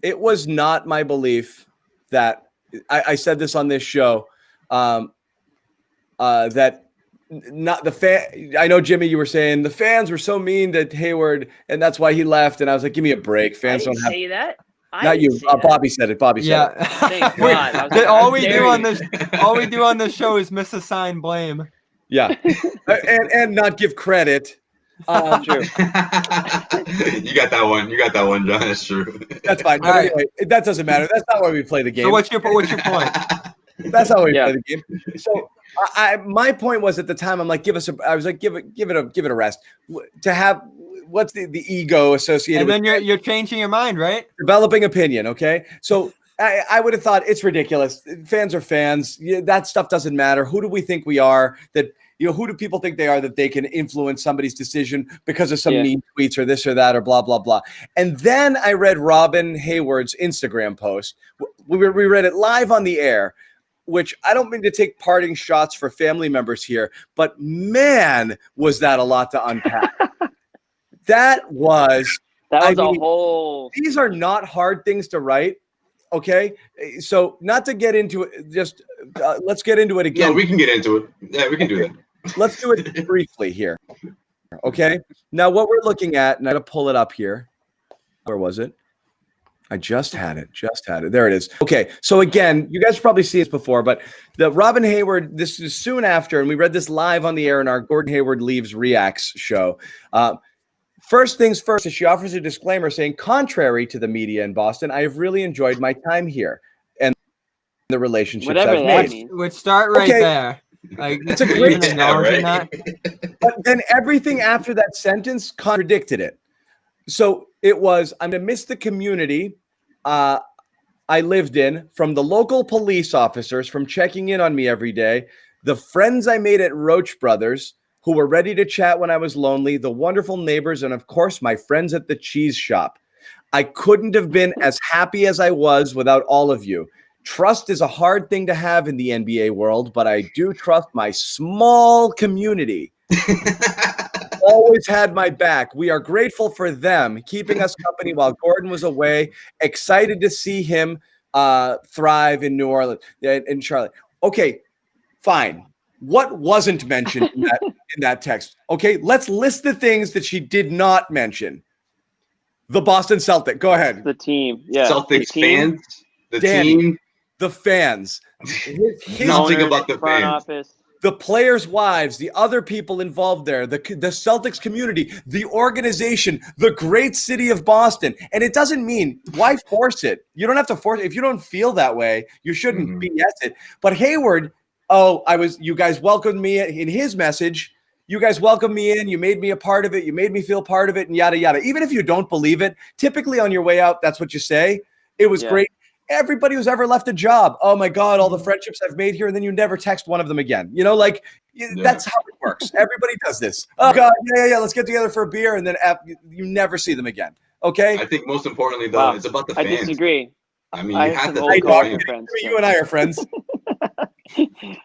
It was not my belief that I said this on this show that not the fan. I know, Jimmy, you were saying the fans were so mean to Hayward, and that's why he left. And I was like, give me a break. Fans don't have say that. Not you. Bobby said it. Bobby said it. Thank God. All we do on this show is misasign blame. Yeah, and not give credit. True. You got that one. You got that one, John. That's true. That's fine. But anyway, that doesn't matter. That's not why we play the game. So what's your point? That's how we play the game. So my point was at the time, I'm like, give it a rest. To have what's the ego associated? And then you're changing your mind, right? Developing opinion. Okay, so I would have thought it's ridiculous. Fans are fans. That stuff doesn't matter. Who do we think we are? That who do people think they are that they can influence somebody's decision because of some mean tweets or this or that or blah, blah, blah. And then I read Robin Hayward's Instagram post. We read it live on the air, which I don't mean to take parting shots for family members here, but man, was that a lot to unpack. That was a whole. These are not hard things to write. Okay, so not to get into it, just let's get into it again. No, we can get into it. Yeah, we can do that. Let's do it briefly here. Okay. Now, what we're looking at, and I'm going to pull it up here. Where was it? I just had it. There it is. Okay. So again, you guys probably seen this before, but the Robin Hayward, this is soon after, and we read this live on the air in our Gordon Hayward Leaves Reacts show. First things first, she offers a disclaimer saying, contrary to the media in Boston, I have really enjoyed my time here and the relationships I've made. Let's start right there. Like, it's a great right? But then everything after that sentence contradicted it. So it was, I'm going to miss the community I lived in, from the local police officers, from checking in on me every day, the friends I made at Roach Brothers, who were ready to chat when I was lonely, the wonderful neighbors, and of course, my friends at the cheese shop. I couldn't have been as happy as I was without all of you. Trust is a hard thing to have in the NBA world, but I do trust my small community. Always had my back. We are grateful for them keeping us company while Gordon was away. Excited to see him thrive in New Orleans, in Charlotte. Okay, fine. What wasn't mentioned in that text? Okay, let's list the things that she did not mention. The Boston Celtic. Go ahead. The team. Yeah. Celtics team. fans. The team. The fans. Nothing about the front fans. office. The players' wives, the other people involved there, the Celtics community, the organization, the great city of Boston. And it doesn't mean, why force it? You don't have to force it. If you don't feel that way, you shouldn't BS it. But Hayward, you guys welcomed me in his message. You guys welcomed me in. You made me a part of it. You made me feel part of it, and yada, yada. Even if you don't believe it, typically on your way out, that's what you say. It was great. Everybody who's ever left a job, oh my God, all the friendships I've made here, and then you never text one of them again. That's how it works. Everybody does this. Oh God, yeah, let's get together for a beer, and then you never see them again. Okay? I think most importantly, though, it's about the fans. I disagree. I mean, you have to take friends. You and I are friends.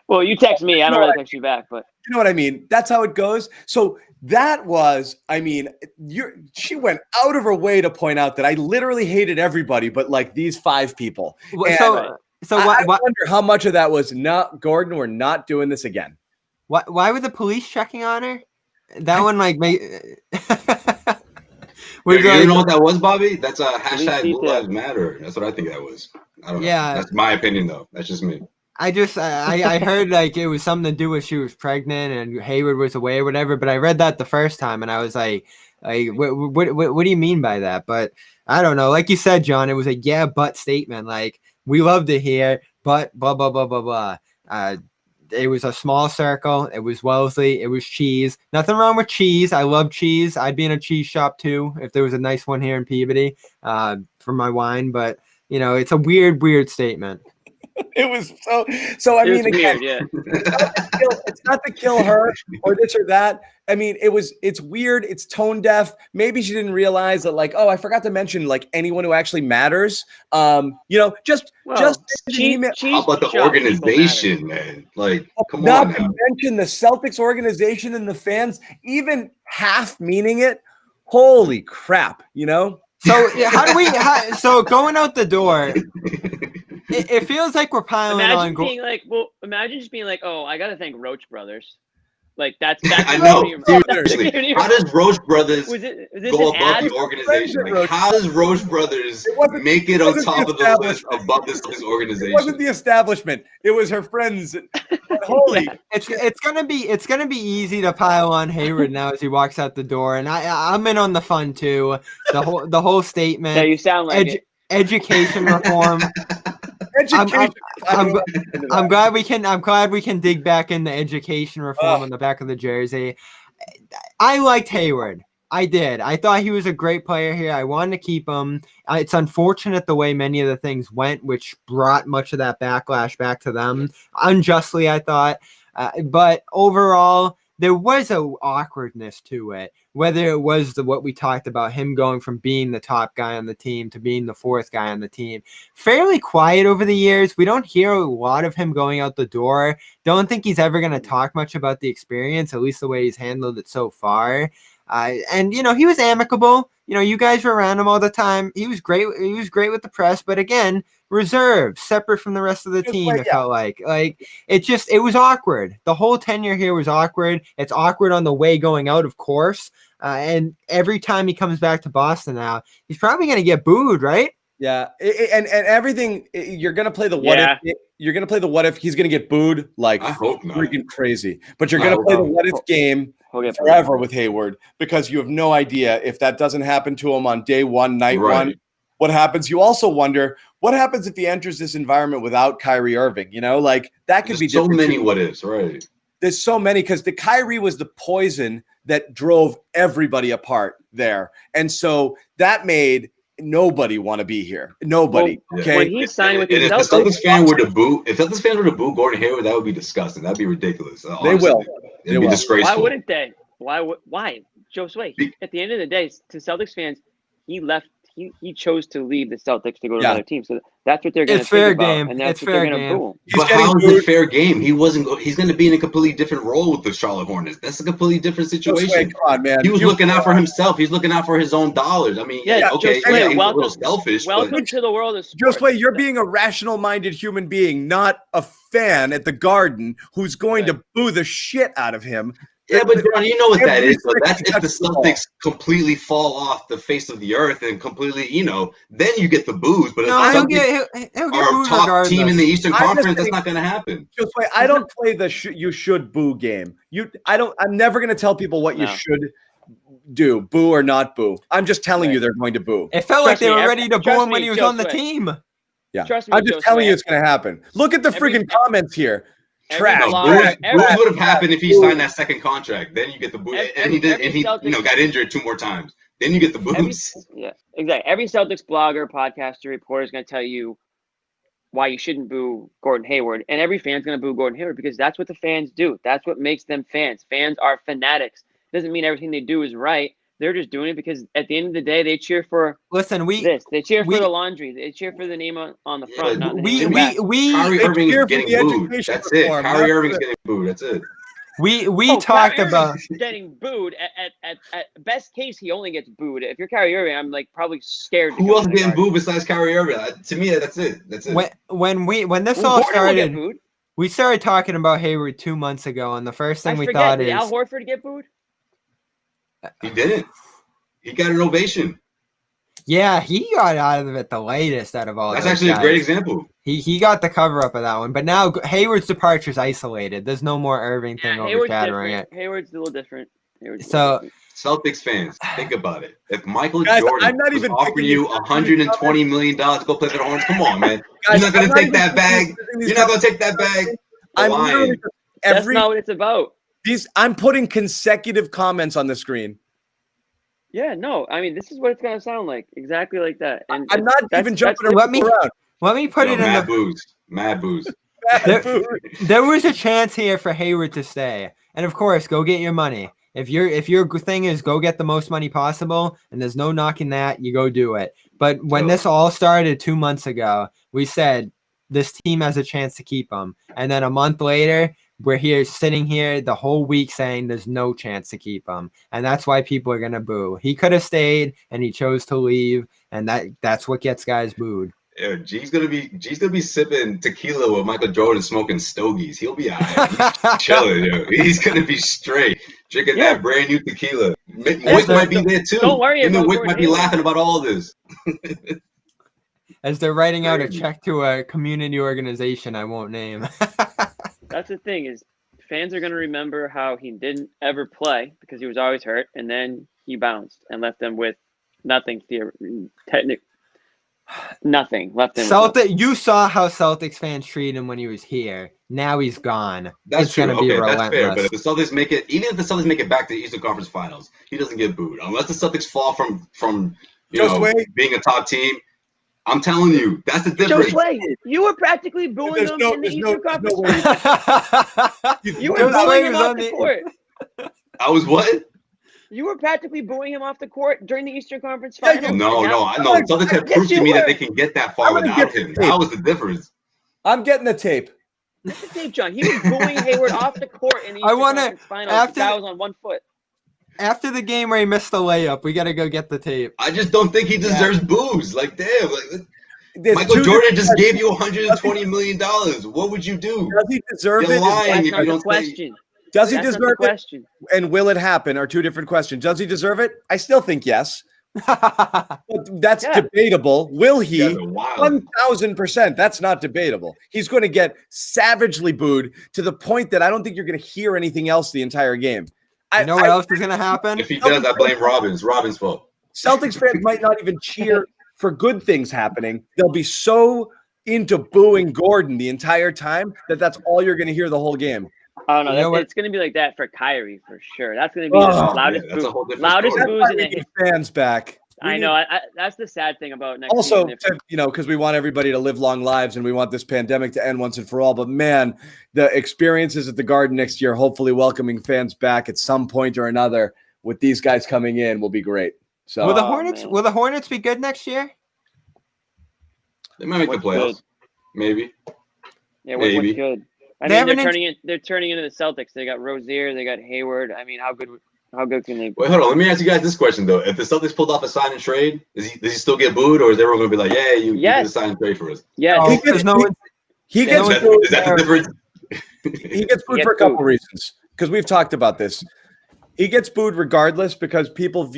Well, you text me. I don't really text you back, but you know what I mean? That's how it goes. So that was, she went out of her way to point out that I literally hated everybody, but like these 5 people. I wonder how much of that was not Gordon. We're not doing this again. Why were the police checking on her? That one you know what that was, Bobby? That's a hashtag Blue Lives Matter. That's what I think that was. I don't know. That's my opinion, though. That's just me. I heard like it was something to do with she was pregnant and Hayward was away or whatever, but I read that the first time and I was like what do you mean by that? But I don't know. Like you said, John, it was a but statement. Like, we love to hear, but blah, blah, blah, blah, blah. It was a small circle. It was Wellesley. It was cheese. Nothing wrong with cheese. I love cheese. I'd be in a cheese shop too if there was a nice one here in Peabody for my wine. But, it's a weird statement. It was so. I mean, again, it's not to kill her or this or that. I mean, it's weird. It's tone deaf. Maybe she didn't realize that, like, I forgot to mention like anyone who actually matters. Just email. How about the organization, man? Like, come on. Not to mention the Celtics organization and the fans, even half meaning it. Holy crap! So how do we? So going out the door. It feels like we're piling on. Imagine just being like, oh, I got to thank Roach Brothers. Like that's I know. Seriously, how does Roche Brothers was this go an above ad? the organization? Like, how does Roche Brothers make it on top of the list above this organization? It wasn't the establishment. It was her friends. Holy, it's gonna be easy to pile on Hayward now as he walks out the door, and I'm in on the fun too. The whole statement. Yeah, you sound like it. Education reform. Education. I'm glad we can dig back into education reform on the back of the jersey. I liked Hayward. I did. I thought he was a great player here. I wanted to keep him. It's unfortunate the way many of the things went, which brought much of that backlash back to them. Unjustly, I thought. But overall, there was an awkwardness to it. Whether it was what we talked about, him going from being the top guy on the team to being the fourth guy on the team. Fairly quiet over the years. We don't hear a lot of him going out the door. Don't think he's ever going to talk much about the experience, at least the way he's handled it so far. And he was amicable. You guys were around him all the time. He was great. He was great with the press, but again, reserved, separate from the rest of the team. It felt like it was awkward. The whole tenure here was awkward. It's awkward on the way going out, of course. And every time he comes back to Boston now, he's probably going to get booed, right? Yeah, and everything. You're going to play the what if. You're going to play the what if. He's going to get booed like freaking crazy. But you're going to play the what if game forever with Hayward, because you have no idea if that doesn't happen to him on day one, night one. What happens? You also wonder what happens if he enters this environment without Kyrie Irving. That could be so many what ifs, right? There's so many, because the Kyrie was the poison that drove everybody apart there, and so that made nobody want to be here. Nobody. Well, okay. When he signed with the Celtics, if Celtics fans were to boo Gordon Hayward, that would be disgusting. That'd be ridiculous. Honestly. They will. It'd be disgraceful. Why wouldn't they? Why? Joe Sway. At the end of the day, to Celtics fans, he left. He chose to leave the Celtics to go to another team. So that's what they're going to think fair about, game. and that's It's what fair they're going to game. boo. But how is it fair game? He's going to be in a completely different role with the Charlotte Hornets. That's a completely different situation. Come on, man. He was looking out for himself. He's looking out for his own dollars. I mean, he's a little selfish. Welcome to the world of sports. Just wait, you're being a rational-minded human being, not a fan at the Garden who's going to boo the shit out of him. Yeah, but John, you know what that is. So that's if the Celtics completely fall off the face of the earth and completely, then you get the boos. But if the Celtics are a top team in the Eastern Conference, that's not going to happen. Just wait, I don't play the you should boo game. I'm never going to tell people what you should do, boo or not boo. I'm just telling you they're going to boo. It felt like they were ready to boo him when he was on the team. Yeah, I'm just telling you it's going to happen. Look at the freaking comments here. Trash. Booze would have happened if he signed that second contract. Then you get the booze, and he got injured 2 more times. Then you get the booze. Yeah, exactly. Every Celtics blogger, podcaster, reporter is going to tell you why you shouldn't boo Gordon Hayward, and every fan's going to boo Gordon Hayward because that's what the fans do. That's what makes them fans. Fans are fanatics. Doesn't mean everything they do is right. They're just doing it because at the end of the day, they cheer for They cheer for the laundry. They cheer for the name on the front. Kyrie Irving is getting booed. That's it. Kyrie Irving is getting booed. That's it. We talked about getting booed. At best case, he only gets booed. If you're Kyrie Irving, I'm probably scared. Who else getting booed besides Kyrie Irving? To me, that's it. That's it. When this all started, we started talking about Hayward 2 months ago, and the first thing we thought is, did Al Horford get booed? He didn't. He got an ovation. Yeah, he got out of it the latest out of all. That's actually a great example. He got the cover up of that one, but now Hayward's departure is isolated. There's no more Irving thing overshadowing it. Hayward's a little different. Celtics fans, think about it. If Michael Jordan was offering you $120 million to go play for the Hornets, come on, man. You're not going to take that bag. You're not going to take that bag. That's not what it's about. I'm putting consecutive comments on the screen. Yeah, no. I mean, this is what it's going to sound like. Exactly like that. And I'm not even jumping around. Let me put it in Mad booze. There was a chance here for Hayward to stay. And of course, go get your money. If your thing is go get the most money possible, and there's no knocking that, you go do it. But when this all started 2 months ago, we said this team has a chance to keep him. And then a month later, we're sitting here the whole week saying there's no chance to keep him. And that's why people are going to boo. He could have stayed, and he chose to leave, and that's what gets guys booed. Yeah, G's gonna be sipping tequila with Michael Jordan smoking stogies. He'll be all right. He's chilling, yo. He's gonna be straight drinking that brand new tequila. Wick might be there too. Don't worry about Wick might be laughing about all this. As they're writing out a check to a community organization I won't name. That's the thing is fans are gonna remember how he didn't ever play because he was always hurt, and then he bounced and left them with nothing. Nothing left him. You saw how Celtics fans treat him when he was here. Now he's gone. That's true. Gonna be relentless. That's fair. But if the Celtics make it, even if the Celtics make it back to the Eastern Conference Finals, he doesn't get booed unless the Celtics fall from being a top team. I'm telling you, that's the difference. You were practically booing him in the Eastern Conference Finals. You were booing him off the court. I was what? You were practically booing him off the court during the Eastern Conference Finals. No. Celtics have proved to me that they can get that far without him. That was the difference. I'm getting the tape. Get the tape, John. He was booing Hayward off the court in the Eastern Conference Finals. That was on 1 foot. After the game where he missed the layup, we got to go get the tape. I just don't think he deserves boos. Like, damn. Michael Jordan just gave you $120 million. What would you do? Does he deserve it? That's not the question. Does he deserve it? And will it happen are two different questions. Does he deserve it? I still think yes. But that's debatable. Will he? 1,000%. That's not debatable. He's going to get savagely booed to the point that I don't think you're going to hear anything else the entire game. You know what else is going to happen? If he does, I blame Robin's fault. Celtics fans might not even cheer for good things happening. They'll be so into booing Gordon the entire time that's all you're going to hear the whole game. I don't know. It's going to be like that for Kyrie for sure. That's going to be the loudest booze in the fans back. I know. That's the sad thing about next also, season. Because we want everybody to live long lives and we want this pandemic to end once and for all. But man, the experiences at the Garden next year, hopefully welcoming fans back at some point or another with these guys coming in will be great. So will the Hornets be good next year? They might make the playoffs. Maybe. Yeah, what's good? I mean, they're turning into the Celtics. They got Rozier, they got Hayward. I mean, how good can they be? Wait, hold on. Let me ask you guys this question though. If the Celtics pulled off a sign and trade, does he still get booed, or is everyone going to be like, "Yeah, you did a sign and trade for us"? Yeah, he gets booed. Is that the difference? He gets booed for a couple reasons because we've talked about this. He gets booed regardless because people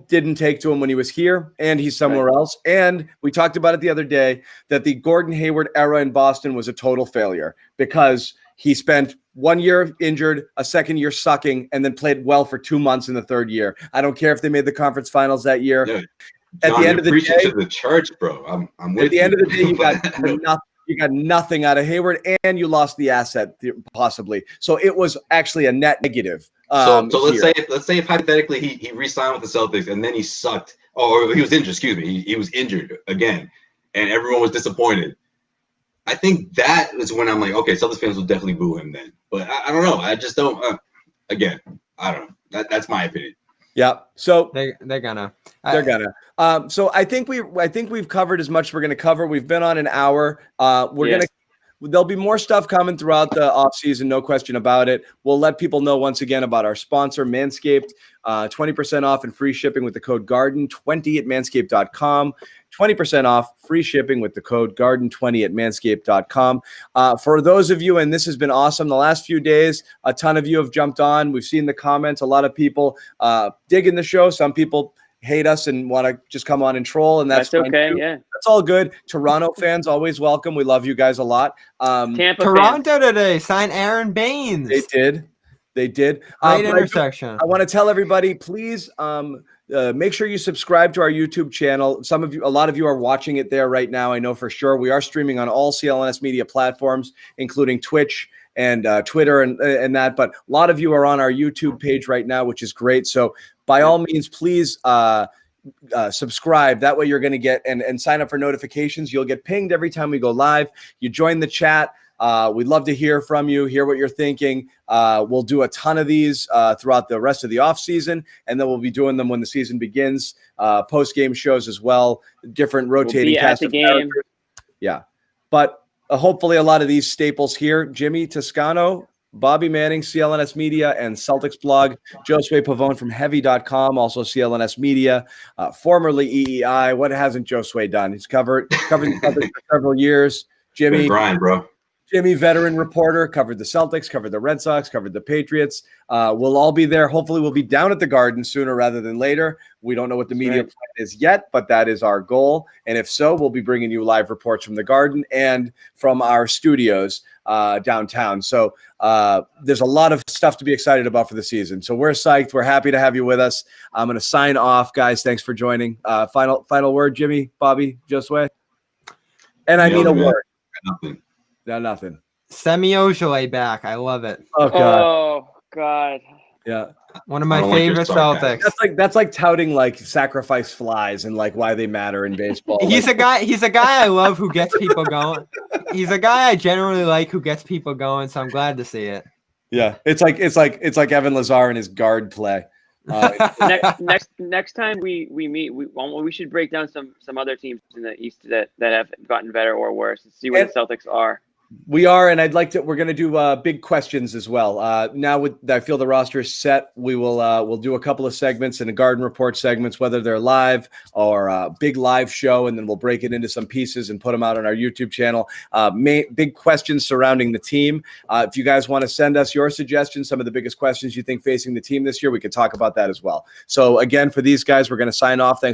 didn't take to him when he was here and he's somewhere else. And we talked about it the other day that the Gordon Hayward era in Boston was a total failure because he spent 1 year injured, a second year sucking, and then played well for 2 months in the third year. I don't care if they made the conference finals that year. Yeah. At John, the end of the day, to the church, bro. I'm with at the end of the day, you got nothing out of Hayward, and you lost the asset possibly. So it was actually a net negative. So let's say if hypothetically he re-signed with the Celtics and then he sucked, or he was injured. Excuse me, he was injured again, and everyone was disappointed. I think that is when I'm like, okay, Celtics fans will definitely boo him then. But I don't know. I just don't. Again, I don't know. That's my opinion. Yeah. So they're gonna. So I think we've covered as much as we're gonna cover. We've been on an hour. There'll be more stuff coming throughout the offseason, no question about it. We'll let people know once again about our sponsor, Manscaped. 20% off and free shipping with the code GARDEN20 at manscaped.com. 20% off, free shipping with the code GARDEN20 at manscaped.com. For those of you, and this has been awesome, the last few days, a ton of you have jumped on. We've seen the comments. A lot of people digging the show. Some people hate us and want to just come on and troll, and that's okay. Too. Yeah, that's all good. Toronto fans always welcome. We love you guys a lot. Toronto today signed Aaron Baines. They did. Great intersection. I want to tell everybody, please make sure you subscribe to our YouTube channel. A lot of you are watching it there right now. I know for sure. We are streaming on all CLNS media platforms, including Twitch and Twitter and that. But a lot of you are on our YouTube page right now, which is great. So by all means, please subscribe. That way you're going to get and sign up for notifications. You'll get pinged every time we go live. You join the chat. We'd love to hear from you, hear what you're thinking. We'll do a ton of these throughout the rest of the off season, and then we'll be doing them when the season begins. Post-game shows as well, different rotating cast of characters. Yeah, but hopefully a lot of these staples here. Jimmy Toscano, Bobby Manning, CLNS Media, and Celtics blog. Josue Pavone from Heavy.com, also CLNS Media, formerly EEI. What hasn't Josue done? He's covered the Celtics for several years. Jimmy, grind, bro. Jimmy, veteran reporter, covered the Celtics, covered the Red Sox, covered the Patriots. We'll all be there. Hopefully, we'll be down at the Garden sooner rather than later. We don't know what the media plan is yet, but that is our goal. And if so, we'll be bringing you live reports from the Garden and from our studios downtown. So there's a lot of stuff to be excited about for the season. So we're psyched. We're happy to have you with us. I'm going to sign off, guys. Thanks for joining. Final word, Jimmy, Bobby, Josue. And I mean a word. Nothing. No, nothing. Semi Ojale back. I love it. Oh God. Oh God. Yeah. One of my favorite Celtics. That's like touting like sacrifice flies and like why they matter in baseball. He's a guy I love who gets people going. He's a guy I generally like who gets people going, so I'm glad to see it. Yeah. It's like Evan Lazar and his guard play. Next time we meet, we should break down some other teams in the East that have gotten better or worse and see where the Celtics are. We are, and we're going to do big questions as well. Now I feel the roster is set, we'll do a couple of segments and a Garden Report segments, whether they're live or a big live show, and then we'll break it into some pieces and put them out on our YouTube channel. Big questions surrounding the team. If you guys want to send us your suggestions, some of the biggest questions you think facing the team this year, we could talk about that as well. So again, for these guys, we're going to sign off. Thanks